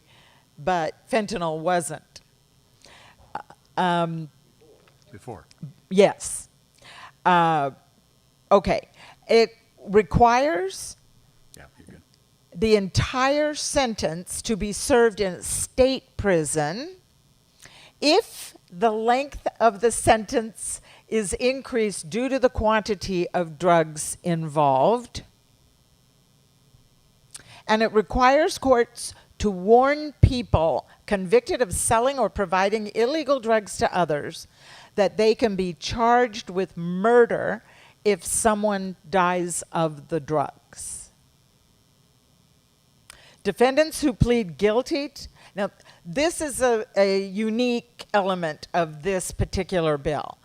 but fentanyl wasn't. Before. Yes. Okay. It requires Yeah, you're good. the entire sentence to be served in state prison if the length of the sentence is increased due to the quantity of drugs involved. And it requires courts to warn people convicted of selling or providing illegal drugs to others that they can be charged with murder if someone dies of the drugs. Defendants who plead guilty, now this is a unique element of this particular bill.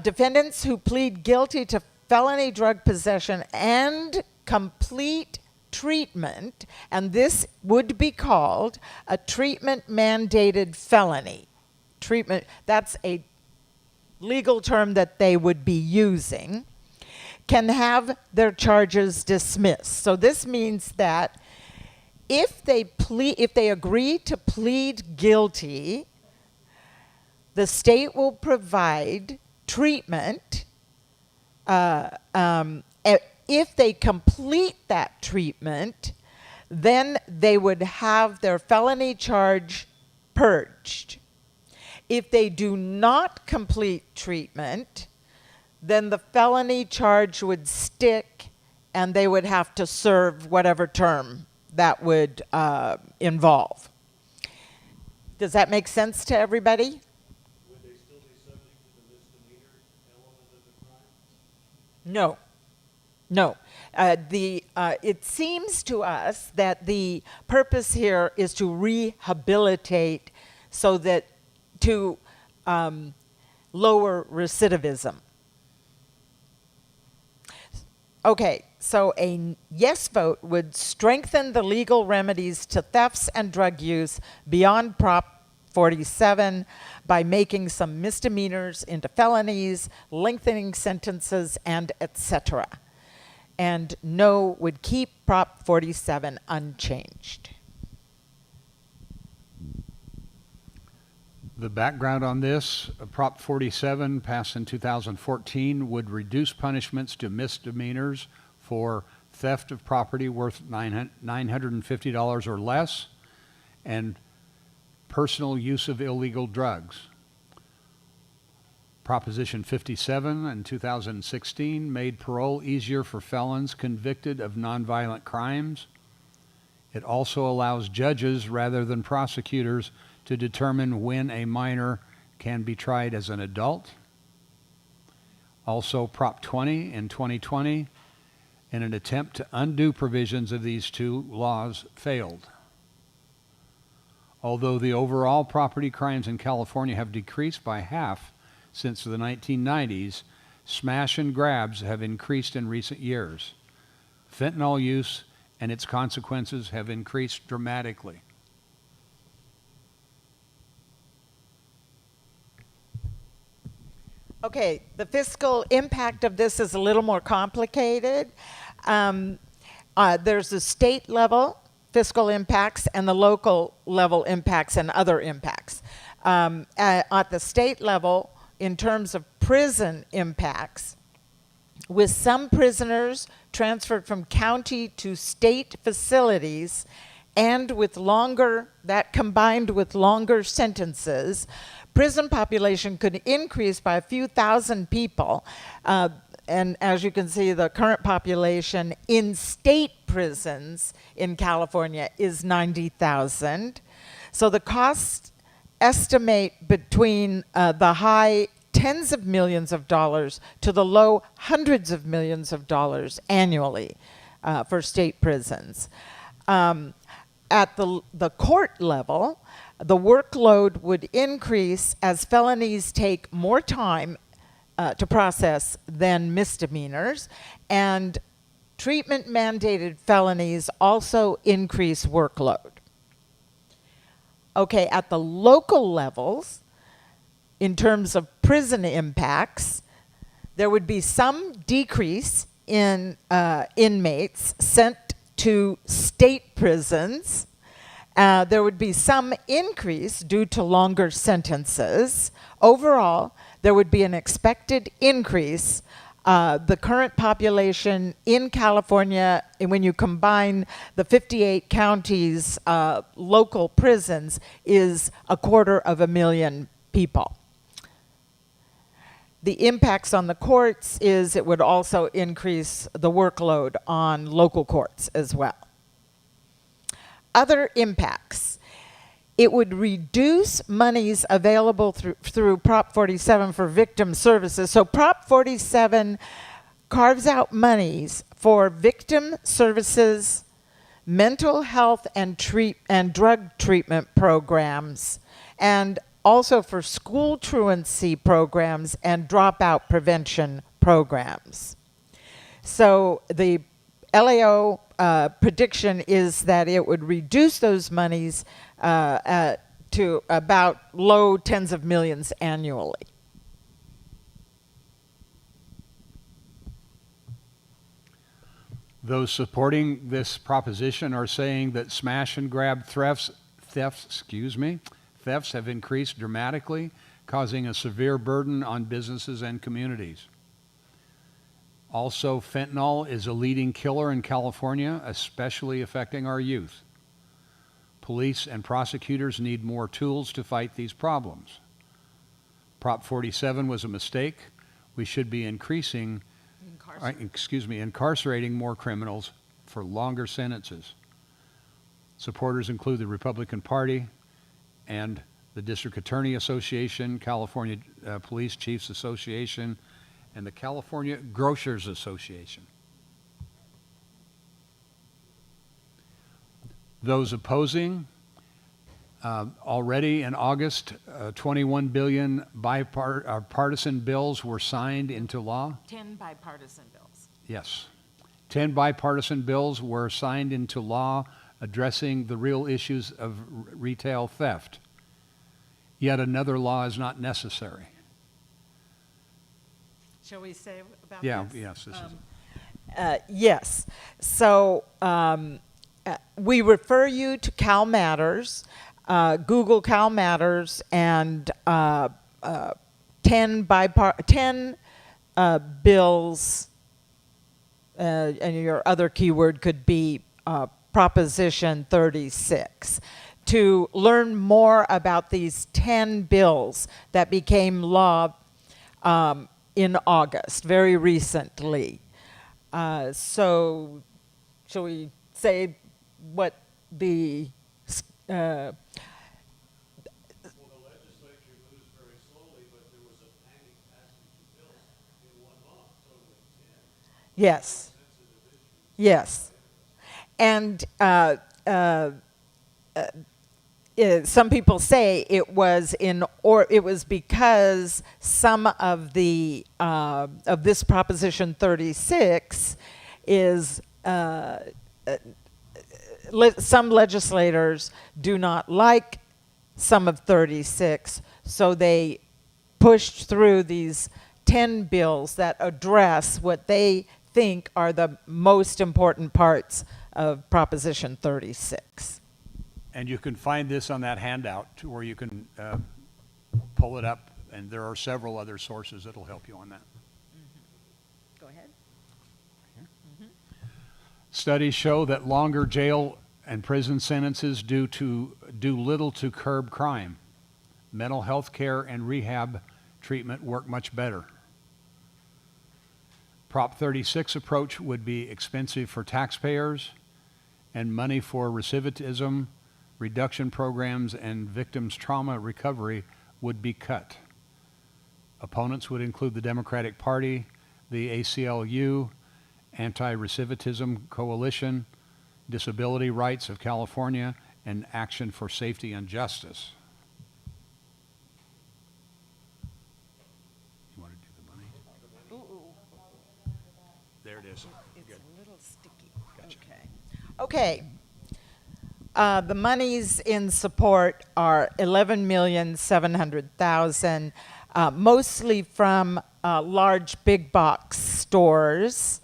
Defendants who plead guilty to felony drug possession and complete treatment, and this would be called a treatment mandated felony. Treatment, that's a legal term that they would be using, can have their charges dismissed. So this means that if they agree to plead guilty, the state will provide treatment. If they complete that treatment, then they would have their felony charge purged. If they do not complete treatment, then the felony charge would stick and they would have to serve whatever term that would involve. Does that make sense to everybody? Would they still be subject to the misdemeanor element of the crime? No. No. It seems to us that the purpose here is to rehabilitate so that to lower recidivism. Okay, so a yes vote would strengthen the legal remedies to thefts and drug use beyond Prop 47 by making some misdemeanors into felonies, lengthening sentences, and etc. And no would keep Prop 47 unchanged. The background on this, Prop 47 passed in 2014 would reduce punishments to misdemeanors for theft of property worth $950 or less and personal use of illegal drugs. Proposition 57 in 2016 made parole easier for felons convicted of nonviolent crimes. It also allows judges rather than prosecutors to determine when a minor can be tried as an adult. Also, Prop 20 in 2020, in an attempt to undo provisions of these two laws, failed. Although the overall property crimes in California have decreased by half since the 1990s, smash and grabs have increased in recent years. Fentanyl use and its consequences have increased dramatically. Okay, the fiscal impact of this is a little more complicated. There's the state level fiscal impacts and the local level impacts and other impacts. At the state level, in terms of prison impacts, with some prisoners transferred from county to state facilities and with that combined with longer sentences, prison population could increase by a few thousand people. And as you can see, the current population in state prisons in California is 90,000. So the costs estimate between the high tens of millions of dollars to the low hundreds of millions of dollars annually for state prisons. At the court level, the workload would increase as felonies take more time to process than misdemeanors, and treatment mandated felonies also increase workload. Okay, at the local levels, in terms of prison impacts, there would be some decrease in inmates sent to state prisons. There would be some increase due to longer sentences. Overall, there would be an expected increase. The current population in California, when you combine the 58 counties' local prisons, is 250,000 people. The impacts on the courts is it would also increase the workload on local courts as well. Other impacts. It would reduce monies available through Prop 47 for victim services. So Prop 47 carves out monies for victim services, mental health and drug treatment programs, and also for school truancy programs and dropout prevention programs. So the LAO prediction is that it would reduce those monies to about low tens of millions annually. Those supporting this proposition are saying that smash and grab thefts have increased dramatically, causing a severe burden on businesses and communities. Also, fentanyl is a leading killer in California, especially affecting our youth. Police and prosecutors need more tools to fight these problems. Prop 47 was a mistake. We should be incarcerating more criminals for longer sentences. Supporters include the Republican Party and the District Attorney Association, California Police Chiefs Association, and the California Grocers Association. Those opposing, already in August, 21 billion bipartisan bills were signed into law. 10 bipartisan bills. Yes. 10 bipartisan bills were signed into law addressing the real issues of retail theft. Yet another law is not necessary. Shall we say about Yeah, this? yes, this is. Yes. So we refer you to Cal Matters, Google Cal Matters, and 10 bills, and your other keyword could be Proposition 36. To learn more about these 10 bills that became law in August, very recently. So, shall we say what the Well, the legislature moves very slowly, but there was a panic passage of bills in one month, totaling 10. yes, Sensitive issues. yes, and some people say it was because some of the of this Proposition 36 is some legislators do not like some of 36, so they pushed through these 10 bills that address what they think are the most important parts of Proposition 36. And you can find this on that handout where you can pull it up, and there are several other sources that'll help you on that. Go ahead. Studies show that longer jail and prison sentences do little to curb crime. Mental health care and rehab treatment work much better. Prop 36 approach would be expensive for taxpayers, and money for recidivism reduction programs and victims' trauma recovery would be cut. Opponents would include the Democratic Party, the ACLU, Anti-Recidivism Coalition, Disability Rights of California, and Action for Safety and Justice. You want to do the money? There it is. It's Good. a little sticky. Gotcha. Okay. The monies in support are $11,700,000, mostly from large big box stores,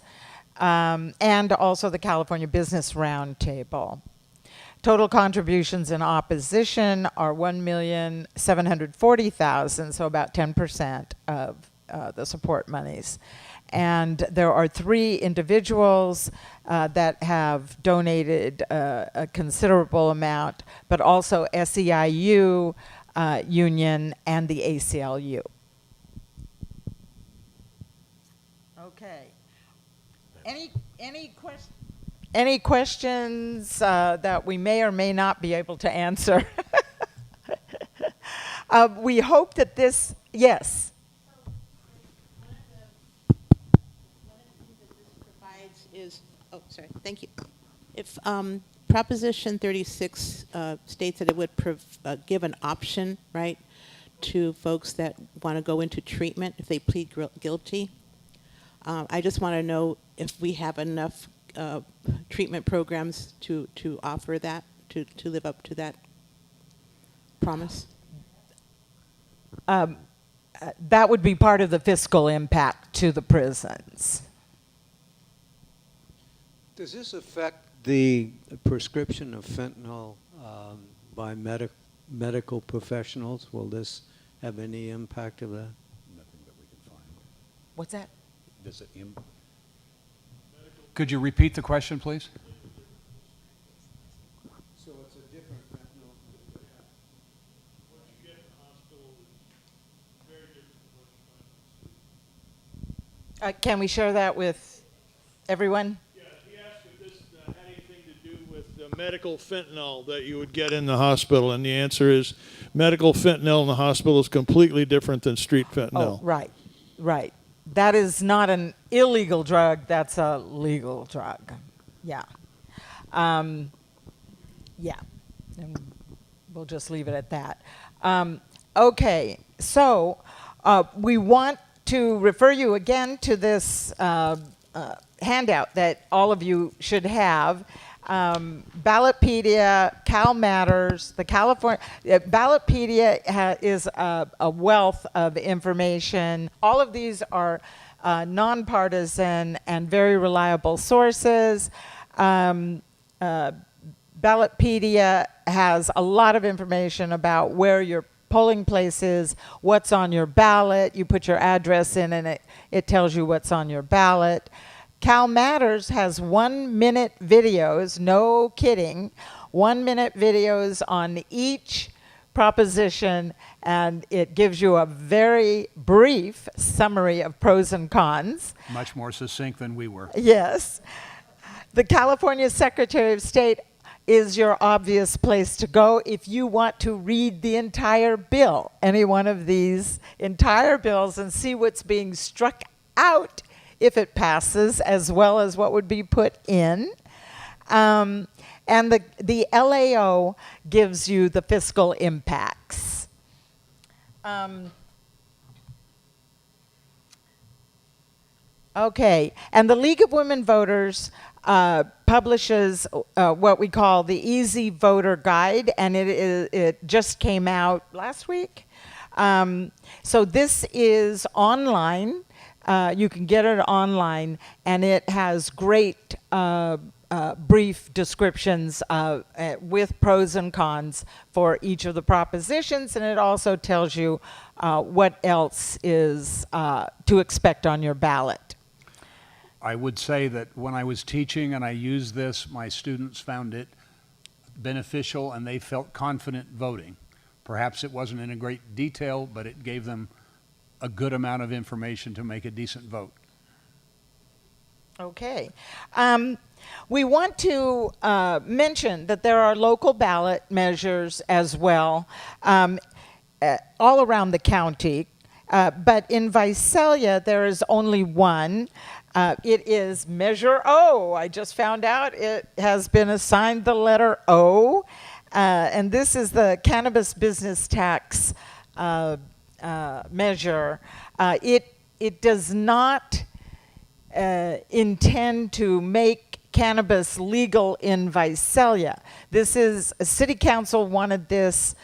and also the California Business Roundtable. Total contributions in opposition are $1,740,000, so about 10% of the support monies. And there are 3 individuals that have donated a considerable amount, but also SEIU Union and the ACLU. Okay. Any questions that we may or may not be able to answer? We hope that this, yes. Thank you. If Proposition 36 states that it would give an option, right, to folks that want to go into treatment if they plead guilty, I just want to know if we have enough treatment programs to offer that, to live up to that promise. That would be part of the fiscal impact to the prisons. Does this affect the prescription of fentanyl by medical professionals? Will this have any impact of that? Nothing that we can find. What's that? Does it Could you repeat the question, please? So it's a different fentanyl. What you get in the hospital is very different from what you find in the street. Can we share that with everyone? Yeah, he asked if this had anything to do with the medical fentanyl that you would get in the hospital, and the answer is medical fentanyl in the hospital is completely different than street fentanyl. Oh, right, right. That is not an illegal drug, that's a legal drug. Yeah. Yeah, and we'll just leave it at that. Okay, so we want to refer you again to this handout that all of you should have. Ballotpedia, Cal Matters, the California Ballotpedia is a wealth of information. All of these are nonpartisan and very reliable sources. Ballotpedia has a lot of information about where your polling place is, what's on your ballot. You put your address in and it tells you what's on your ballot. Cal Matters has 1-minute videos, no kidding, 1-minute videos on each proposition, and it gives you a very brief summary of pros and cons. Much more succinct than we were. Yes. The California Secretary of State is your obvious place to go if you want to read the entire bill, any one of these entire bills, and see what's being struck out if it passes, as well as what would be put in. And the LAO gives you the fiscal impacts. Okay, and the League of Women Voters publishes what we call the Easy Voter Guide, and it just came out last week. So this is online. You can get it online, and it has great brief descriptions with pros and cons for each of the propositions, and it also tells you what else is to expect on your ballot. I would say that when I was teaching and I used this, my students found it beneficial and they felt confident voting. Perhaps it wasn't in a great detail, but it gave them a good amount of information to make a decent vote. Okay. We want to mention that there are local ballot measures as well all around the county, but in Visalia there is only one. It is Measure O. I just found out it has been assigned the letter O, and this is the cannabis business tax measure. It does not intend to make cannabis legal in Visalia. This is, City Council wanted this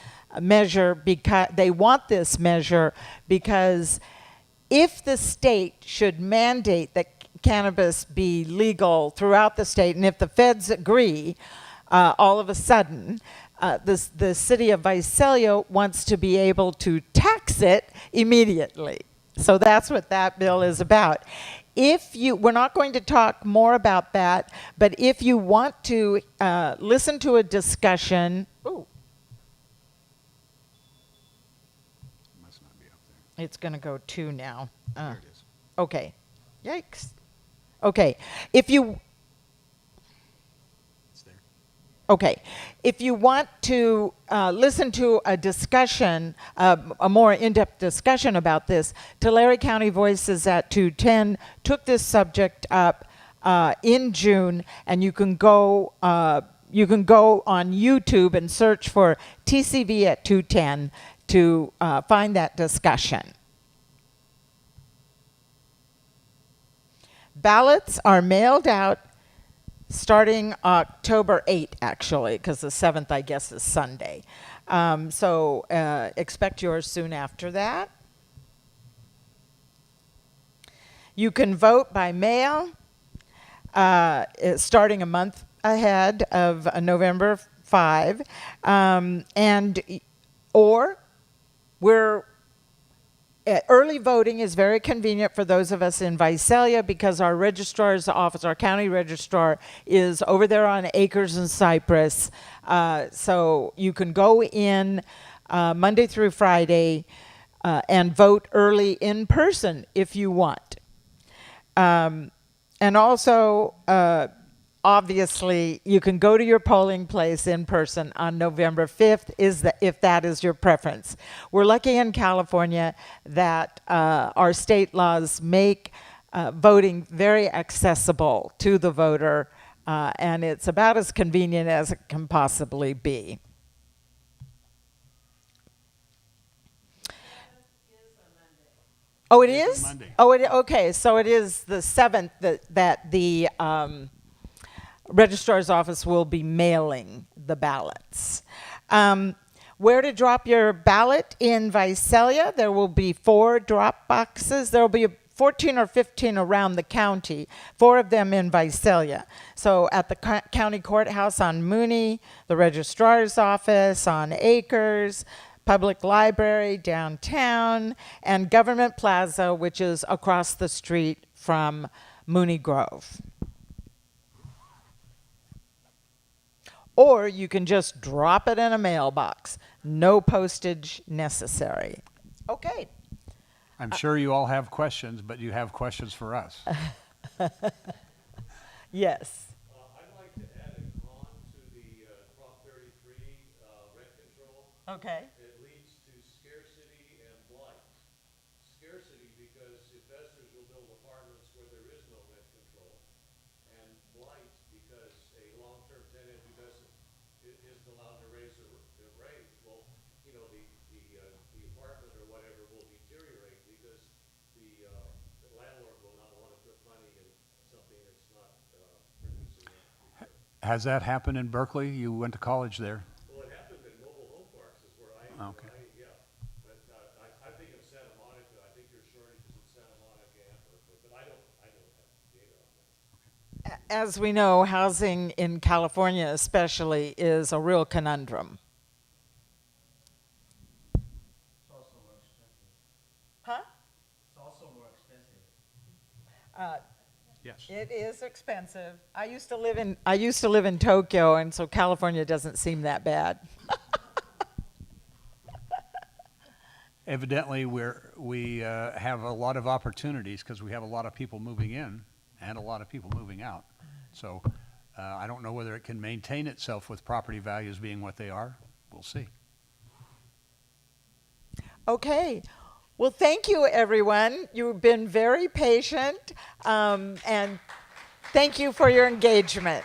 measure because they want this measure because if the state should mandate that cannabis be legal throughout the state, and if the feds agree, all of a sudden, the city of Visalia wants to be able to tax it immediately. So that's what that bill is about. We're not going to talk more about that, but if you want to listen to a discussion, Must not be up there. it's going to go 2 now. There it is. Okay. Yikes. Okay. If you It's there. Okay. If you want to listen to a discussion, a more in-depth discussion about this, Tulare County Voices at 210 took this subject up in June, and you can go on YouTube and search for TCV at 210 to find that discussion. Ballots are mailed out starting October 8th, actually, because the 7th, I guess, is Sunday. So expect yours soon after that. You can vote by mail starting a month ahead of November 5, or Early voting is very convenient for those of us in Visalia because our registrar's office, our county registrar, is over there on Acres and Cypress. So you can go in Monday through Friday and vote early in person if you want. And also, obviously, you can go to your polling place in person on November 5th, if that is your preference. We're lucky in California that our state laws make voting very accessible to the voter, and it's about as convenient as it can possibly be. Oh, it It's is? Monday. Oh, okay. So it is the 7th that the registrar's office will be mailing the ballots. Where to drop your ballot in Visalia? There will be 4 drop boxes. There will be 14 or 15 around the county, 4 of them in Visalia. So at the county courthouse on Mooney, the registrar's office on Acres, Public Library downtown, and Government Plaza, which is across the street from Mooney Grove. Or you can just drop it in a mailbox. No postage necessary. Okay. I'm sure you all have questions, but you have questions for us. Yes. I'd like to add a con to the Prop 33 rent control. Okay. It leads to scarcity and blight. Scarcity because investors will build apartments where there is no rent control, and blight because a long-term tenant who isn't allowed to raise the rate, well, you know, the apartment or whatever will deteriorate because the landlord will not want to put money in something that's not producing a return. Has that happened in Berkeley? You went to college there. Well, it happened in mobile home parks is where Okay. yeah. But I think of Santa Monica, I think there's shortages in Santa Monica and Berkeley, but I don't have data on that. As we know, housing in California especially is a real conundrum. It's also more expensive. Huh? It's also more expensive. Yes. It is expensive. I used to live in Tokyo, and so California doesn't seem that bad. Evidently, we have a lot of opportunities because we have a lot of people moving in and a lot of people moving out. So I don't know whether it can maintain itself with property values being what they are. We'll see. Okay. Well, thank you, everyone. You've been very patient, and thank you for your engagement.